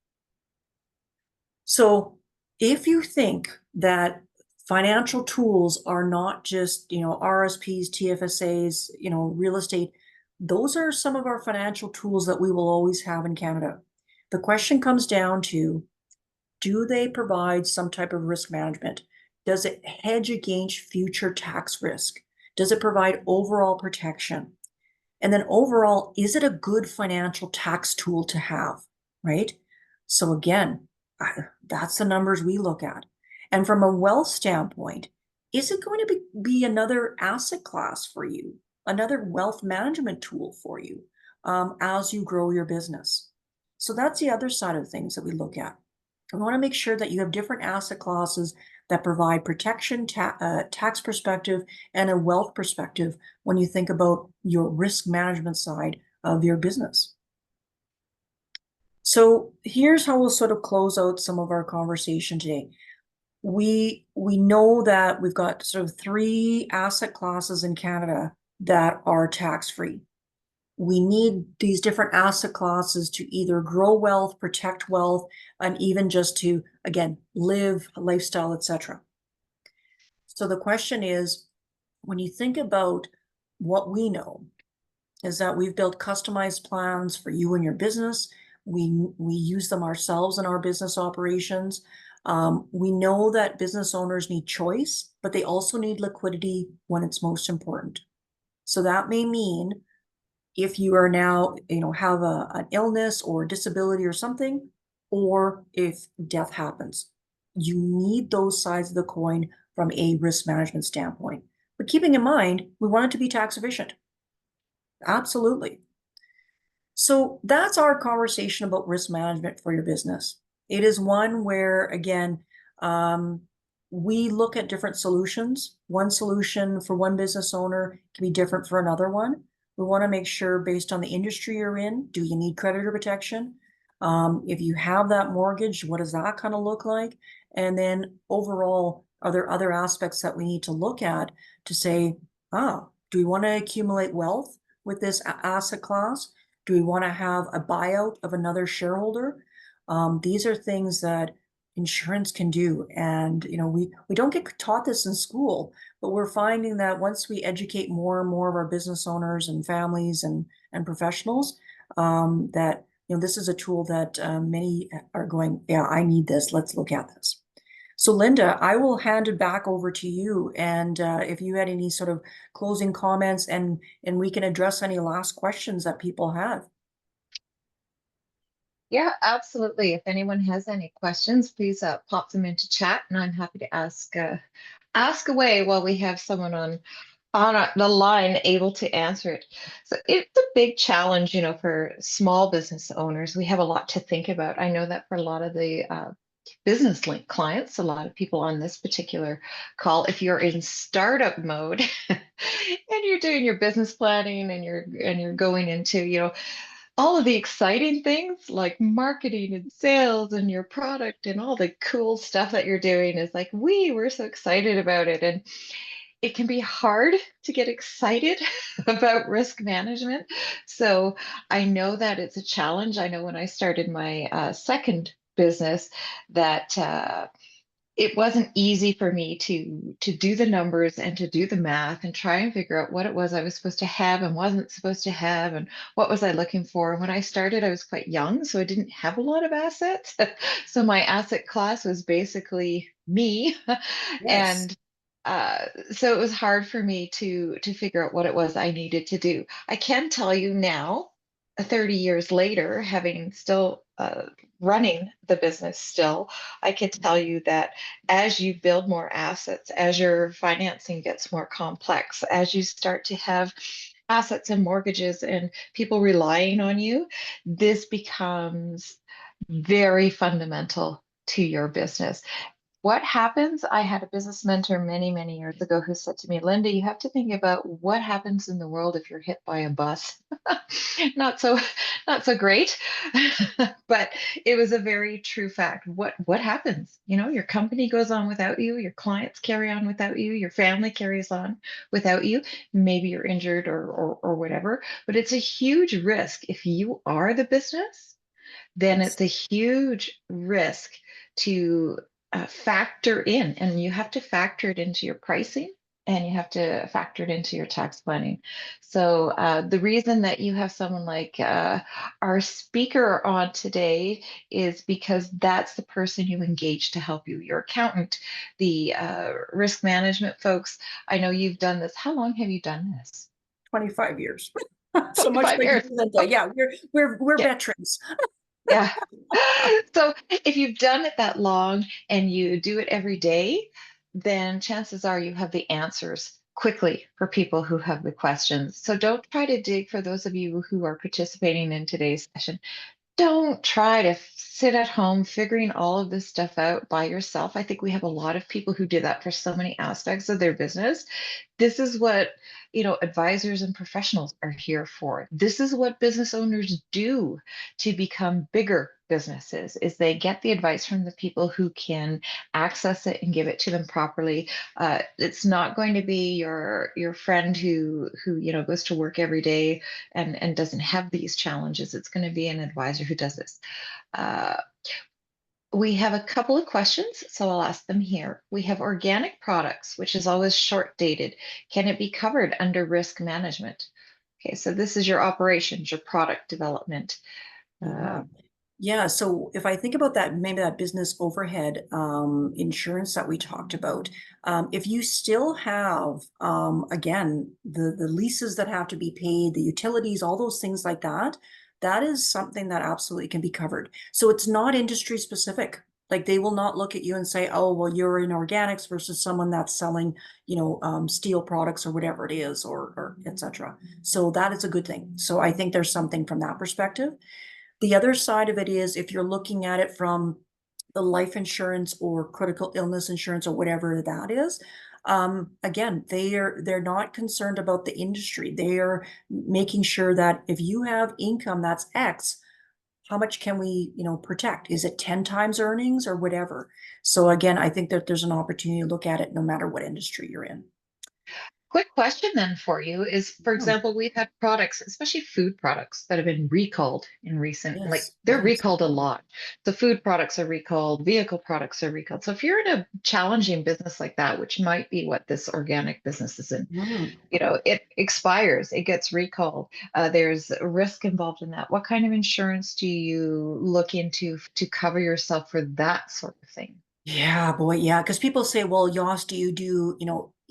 [SPEAKER 2] So if you think that financial tools are not just, RSPs, TFSAs, real estate, those are some of our financial tools that we will always have in Canada. The question comes down to, do they provide some type of risk management? Does it hedge against future tax risk? Does it provide overall protection? And then overall, is it a good financial tax tool to have, right? So again, that's the numbers we look at. And from a wealth standpoint, is it going to be another asset class for you, another wealth management tool for you as you grow your business? So that's the other side of things that we look at. We want to make sure that you have different asset classes that provide protection, tax perspective, and a wealth perspective when you think about your risk management side of your business. So here's how we'll sort of close out some of our conversation today. We know that we've got sort of 3 asset classes in Canada that are tax-free. We need these different asset classes to either grow wealth, protect wealth, and even just to, again, live a lifestyle, etc. So the question is, when you think about what we know, is that we've built customized plans for you and your business. We use them ourselves in our business operations. We know that business owners need choice, but they also need liquidity when it's most important. So that may mean if you are now, have an illness or disability or something, or if death happens, you need those sides of the coin from a risk management standpoint. But keeping in mind, we want it to be tax efficient. Absolutely. So that's our conversation about risk management for your business. It is one where, again, um, we look at different solutions. One solution for one business owner can be different for another one. We want to make sure, based on the industry you're in, do you need creditor protection? If you have that mortgage, what does that kind of look like? And then overall, are there other aspects that we need to look at to say, do we want to accumulate wealth with this asset class? Do we want to have a buyout of another shareholder? These are things that insurance can do. And, we don't get taught this in school, but we're finding that once we educate more and more of our business owners and families and professionals, that, this is a tool that many are going, yeah, I need this. Let's look at this. So Linda, I will hand it back over to you. And if you had any sort of closing comments and we can address any last questions that people have.
[SPEAKER 1] Yeah, absolutely. If anyone has any questions, please pop them into chat, and I'm happy to ask away while we have someone on the line able to answer it. So it's a big challenge, for small business owners. We have a lot to think about. I know that for a lot of the business link clients, a lot of people on this particular call, if you're in startup mode and you're doing your business planning and you're going into, all of the exciting things like marketing and sales and your product and all the cool stuff that you're doing is like, we're so excited about it. And it can be hard to get excited about risk management. So I know that it's a challenge. I know when I started my second business that it wasn't easy for me to do the numbers and to do the math and try and figure out what it was I was supposed to have and wasn't supposed to have and what was I looking for. And when I started, I was quite young, so I didn't have a lot of assets. So my asset class was basically me.
[SPEAKER 2] Yes.
[SPEAKER 1] And so it was hard for me to figure out what it was I needed to do. I can tell you now, 30 years later, having still running the business still, I can tell you that as you build more assets, as your financing gets more complex, as you start to have assets and mortgages and people relying on you, this becomes very fundamental to your business. What happens? I had a business mentor many, many years ago who said to me, Linda, you have to think about what happens in the world if you're hit by a bus. Not so, not so great, but it was a very true fact. What happens? Your company goes on without you, your clients carry on without you, your family carries on without you. Maybe you're injured or whatever, but it's a huge risk. If you are the business, then
[SPEAKER 2] Yes.
[SPEAKER 1] it's a huge risk to factor in, and you have to factor it into your pricing and you have to factor it into your tax planning. So the reason that you have someone like our speaker on today is because that's the person you engage to help you, your accountant, the risk management folks. I know you've done this. How long have you done this?
[SPEAKER 2] 25 years. So much
[SPEAKER 1] 25
[SPEAKER 2] like you,
[SPEAKER 1] years.
[SPEAKER 2] Linda. Yeah, we're
[SPEAKER 1] Yeah.
[SPEAKER 2] veterans.
[SPEAKER 1] Yeah. So if you've done it that long and you do it every day, then chances are you have the answers quickly for people who have the questions. So don't try to dig for those of you who are participating in today's session. Don't try to sit at home figuring all of this stuff out by yourself. I think we have a lot of people who do that for so many aspects of their business. This is what, advisors and professionals are here for. This is what business owners do to become bigger, businesses is they get the advice from the people who can access it and give it to them properly. It's not going to be your friend who goes to work every day and doesn't have these challenges. It's going to be an advisor who does this. Uh, we have a couple of questions, so I'll ask them here. We have organic products, which is always short dated. Can it be covered under risk management? Okay, so this is your operations, your product development.
[SPEAKER 2] Yeah. Yeah, so if I think about that, maybe that business overhead insurance that we talked about, if you still have, again, the leases that have to be paid, the utilities, all those things like that, that is something that absolutely can be covered. So it's not industry specific. Like they will not look at you and say, oh, well, you're in organics versus someone that's selling, steel products or whatever it is, or et cetera. So that is a good thing. So I think there's something from that perspective. The other side of it is if you're looking at it from the life insurance or critical illness insurance or whatever that is, again, they're not concerned about the industry. They are making sure that if you have income that's X, how much can we, protect? Is it 10 times earnings or whatever? So again, I think that there's an opportunity to look at it no matter what industry you're in.
[SPEAKER 1] Quick question then for you is, for
[SPEAKER 2] Hmm.
[SPEAKER 1] example, we've had products, especially food products, that have been recalled in recent, like
[SPEAKER 2] Yes,
[SPEAKER 1] they're
[SPEAKER 2] yes.
[SPEAKER 1] recalled a lot. So food products are recalled, vehicle products are recalled. So if you're in a challenging business like that, which might be what this organic business is in,
[SPEAKER 2] Hmm.
[SPEAKER 1] it expires, it gets recalled. There's a risk involved in that. What kind of insurance do you look into to cover yourself for that sort of thing?
[SPEAKER 2] Yeah, boy, yeah. Because people say, well, Yoss, do you do,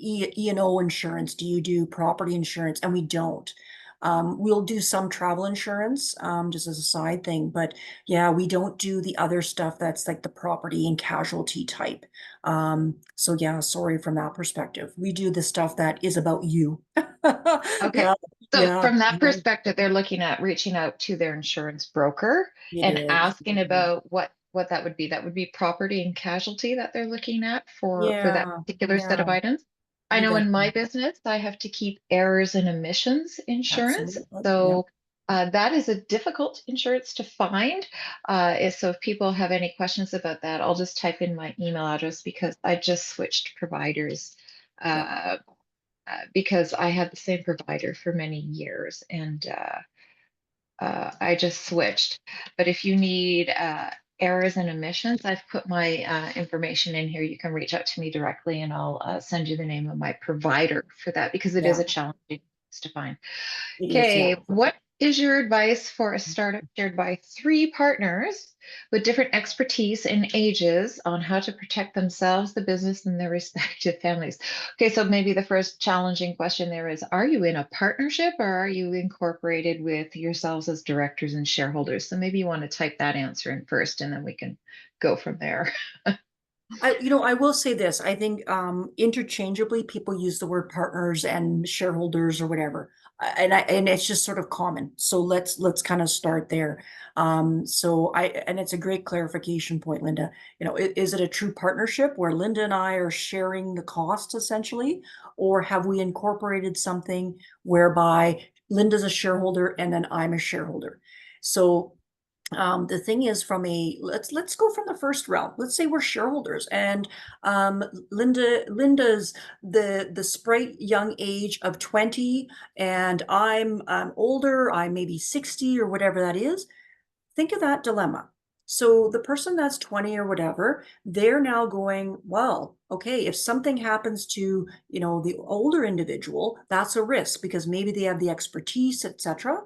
[SPEAKER 2] E&O insurance? Do you do property insurance? And we don't. We'll do some travel insurance, just as a side thing, but yeah, we don't do the other stuff that's like the property and casualty type. So yeah, sorry from that perspective. We do the stuff that is about you.
[SPEAKER 1] Okay.
[SPEAKER 2] Yeah,
[SPEAKER 1] So
[SPEAKER 2] yeah,
[SPEAKER 1] from that
[SPEAKER 2] yeah,
[SPEAKER 1] perspective, they're looking at reaching out to their insurance broker
[SPEAKER 2] it
[SPEAKER 1] and
[SPEAKER 2] is.
[SPEAKER 1] asking about what that would be. That would be property and casualty that they're looking at for that
[SPEAKER 2] Yeah,
[SPEAKER 1] particular set
[SPEAKER 2] yeah,
[SPEAKER 1] of items. I
[SPEAKER 2] you
[SPEAKER 1] know
[SPEAKER 2] bet.
[SPEAKER 1] in my business, I have to keep errors and emissions insurance.
[SPEAKER 2] Absolutely. Yeah.
[SPEAKER 1] So that is a difficult insurance to find. So if people have any questions about that, I'll just type in my email address because I just switched providers.
[SPEAKER 2] Yeah.
[SPEAKER 1] Because I had the same provider for many years and I just switched. But if you need errors and omissions, I've put my information in here. You can reach out to me directly and I'll send you the name of my provider for that because it is
[SPEAKER 2] Yeah.
[SPEAKER 1] a challenging to find.
[SPEAKER 2] It is. Yeah.
[SPEAKER 1] Okay, what is your advice for a startup shared by three partners with different expertise and ages on how to protect themselves, the business, and their respective families? Okay, so maybe the first challenging question there is, are you in a partnership or are you incorporated with yourselves as directors and shareholders? So maybe you want to type that answer in first and then we can go from there.
[SPEAKER 2] I will say this. I think interchangeably people use the word partners and shareholders or whatever. And it's just sort of common. So let's kind of start there. And it's a great clarification point, Linda. Is it a true partnership where Linda and I are sharing the cost essentially, or have we incorporated something whereby Linda's a shareholder and then I'm a shareholder? So the thing is, let's go from the first realm. Let's say we're shareholders, and Linda's the sprite young age of 20, and I'm older. I'm maybe 60 or whatever that is. Think of that dilemma. So the person that's 20 or whatever, they're now going, well, okay, if something happens to, the older individual, that's a risk because maybe they have the expertise, etc.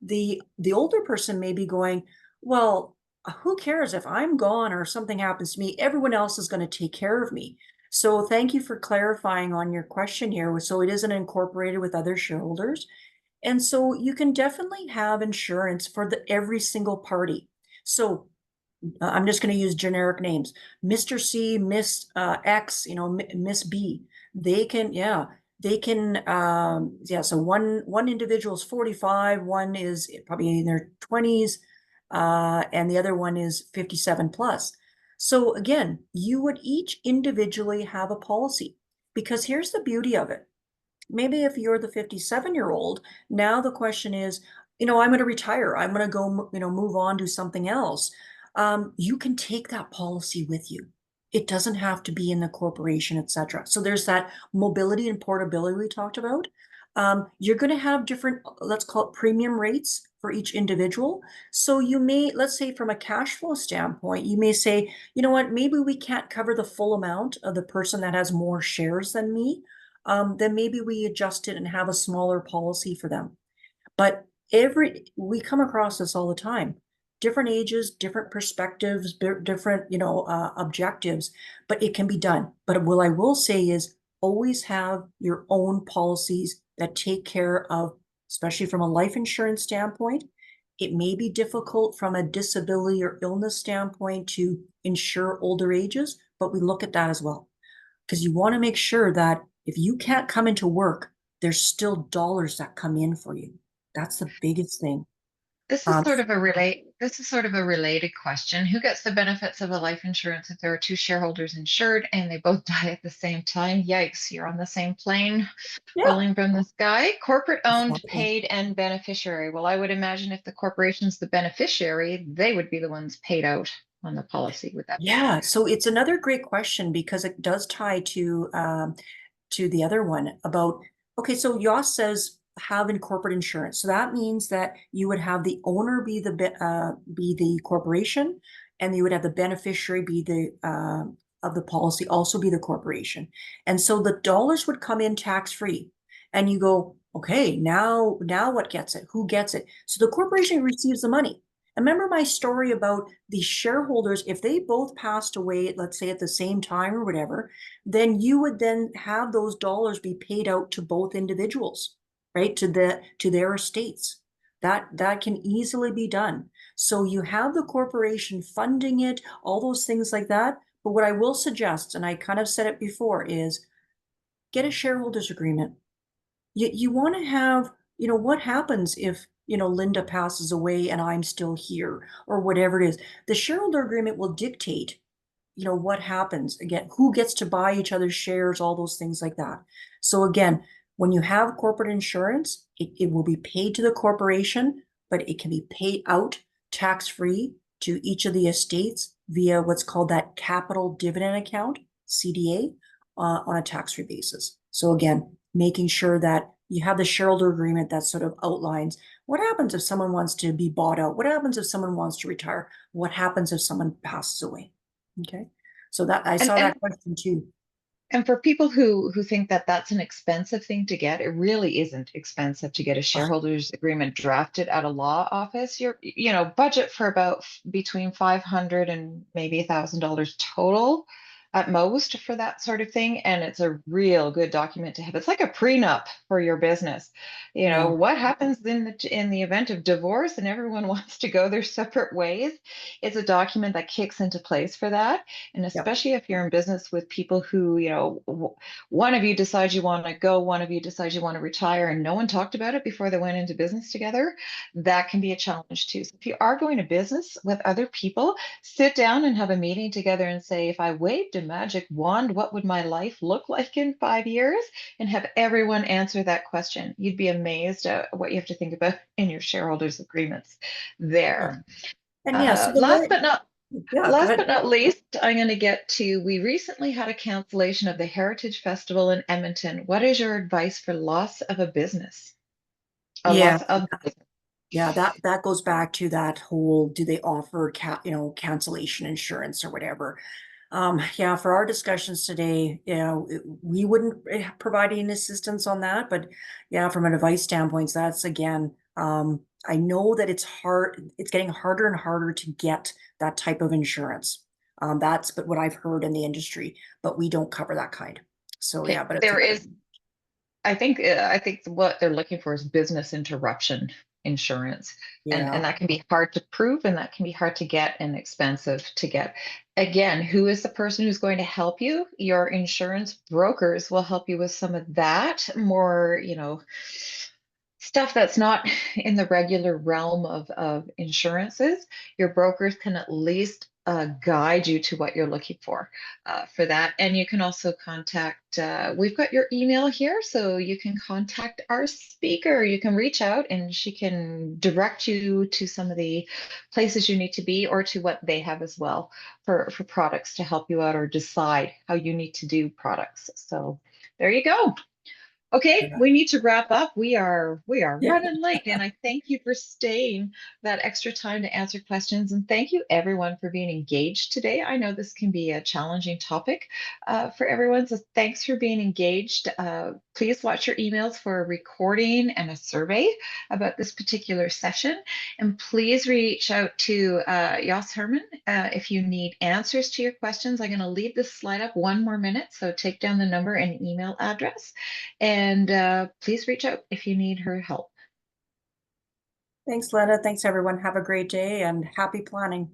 [SPEAKER 2] The older person may be going, well, who cares if I'm gone or something happens to me? Everyone else is going to take care of me. So thank you for clarifying on your question here. So it isn't incorporated with other shareholders. And so you can definitely have insurance for every single party. So I'm just going to use generic names. Mr. C, Miss X, Miss B. Yeah. So one individual is 45, one is probably in their 20s, and the other one is 57 plus. So again, you would each individually have a policy because here's the beauty of it. Maybe if you're the 57-year-old, now the question is, I'm going to retire. I'm going to go, move on to something else. you can take that policy with you. It doesn't have to be in the corporation, etc. So there's that mobility and portability we talked about. You're going to have different, let's call it premium rates for each individual. So you may, let's say from a cash flow standpoint, you may say, you know what, maybe we can't cover the full amount of the person that has more shares than me. Then maybe we adjust it and have a smaller policy for them. But we come across this all the time. Different ages, different perspectives, different, objectives, but it can be done. But what I will say is always have your own policies that take care of, especially from a life insurance standpoint. It may be difficult from a disability or illness standpoint to insure older ages, but we look at that as well. Because you want to make sure that if you can't come into work, there's still dollars that come in for you. That's the biggest thing. Um,
[SPEAKER 1] This is sort of a related question. Who gets the benefits of a life insurance if there are two shareholders insured and they both die at the same time? Yikes, you're on the same plane
[SPEAKER 2] yeah,
[SPEAKER 1] falling from the sky. Corporate owned,
[SPEAKER 2] exactly.
[SPEAKER 1] paid, and beneficiary. Well, I would imagine if the corporation's the beneficiary, they would be the ones paid out on the policy. Would that be
[SPEAKER 2] Yeah,
[SPEAKER 1] correct?
[SPEAKER 2] so it's another great question because it does tie to the other one about, okay, so Yoss says have in corporate insurance. So that means that you would have the owner be the corporation, and you would have the beneficiary be the of the policy also be the corporation. And so the dollars would come in tax free. And you go, okay, now what gets it? Who gets it? So the corporation receives the money. And remember my story about the shareholders, if they both passed away, let's say at the same time or whatever, then you would then have those dollars be paid out to both individuals, right? To their estates. That can easily be done. So you have the corporation funding it, all those things like that. But what I will suggest, and I kind of said it before, is get a shareholders agreement. You want to have, what happens if, Linda passes away and I'm still here or whatever it is. The shareholder agreement will dictate, what happens again, who gets to buy each other's shares, all those things like that. So again, when you have corporate insurance, it will be paid to the corporation, but it can be paid out tax-free to each of the estates via what's called that capital dividend account, CDA, on a tax-free basis. So again, making sure that you have the shareholder agreement that sort of outlines what happens if someone wants to be bought out, what happens if someone wants to retire, what happens if someone passes away. Okay. So that I
[SPEAKER 1] And
[SPEAKER 2] saw
[SPEAKER 1] and
[SPEAKER 2] that question too.
[SPEAKER 1] And for people who think that that's an expensive thing to get, it really isn't expensive to get a
[SPEAKER 2] Oh,
[SPEAKER 1] shareholders agreement drafted at a law office. Budget for about between 500 and maybe $1,000 total at most for that sort of thing. And it's a real good document to have. It's like a prenup for your business.
[SPEAKER 2] yeah.
[SPEAKER 1] What happens in the event of divorce and everyone wants to go their separate ways? It's a document that kicks into place for that. And
[SPEAKER 2] Yep.
[SPEAKER 1] especially if you're in business with people who, one of you decides you want to go, one of you decides you want to retire, and no one talked about it before they went into business together, that can be a challenge too. So if you are going to business with other people, sit down and have a meeting together and say, if I waved a magic wand, what would my life look like in 5 years? And have everyone answer that question. You'd be amazed at what you have to think about in your shareholders
[SPEAKER 2] Yeah.
[SPEAKER 1] agreements there.
[SPEAKER 2] And yeah, so the
[SPEAKER 1] Last
[SPEAKER 2] way,
[SPEAKER 1] but not
[SPEAKER 2] yeah, go
[SPEAKER 1] Last
[SPEAKER 2] ahead.
[SPEAKER 1] but not least, I'm going to get to we recently had a cancellation of the Heritage Festival in Edmonton. What is your advice for loss of a business? A
[SPEAKER 2] Yeah.
[SPEAKER 1] loss of the business.
[SPEAKER 2] Yeah, that goes back to that whole, do they offer cancellation insurance or whatever. Yeah, for our discussions today, we wouldn't provide any assistance on that, but yeah, from an advice standpoint, that's again, I know that it's getting harder and harder to get that type of insurance. That's but what I've heard in the industry, but we don't cover that kind. So yeah,
[SPEAKER 1] Okay,
[SPEAKER 2] but it's
[SPEAKER 1] there
[SPEAKER 2] another,
[SPEAKER 1] is I think what they're looking for is business interruption insurance. And
[SPEAKER 2] yeah.
[SPEAKER 1] that can be hard to prove and that can be hard to get and expensive to get. Again, who is the person who's going to help you? Your insurance brokers will help you with some of that more, stuff that's not in the regular realm of insurances. Your brokers can at least guide you to what you're looking for that. And you can also contact, we've got your email here, so you can contact our speaker. You can reach out and she can direct you to some of the places you need to be or to what they have as well for products to help you out or decide how you need to do products. So there you go. Okay,
[SPEAKER 2] Yeah.
[SPEAKER 1] we need to wrap up. We are
[SPEAKER 2] Yeah.
[SPEAKER 1] running late, and I thank you for staying that extra time to answer questions. And thank you everyone for being engaged today. I know this can be a challenging topic for everyone, so thanks for being engaged. Please watch your emails for a recording and a survey about this particular session. And please reach out to Jos Herman if you need answers to your questions. I'm going to leave this slide up 1 more minute, so take down the number and email address. And please reach out if you need her help.
[SPEAKER 2] Thanks, Linda. Thanks, everyone. Have a great day and happy planning.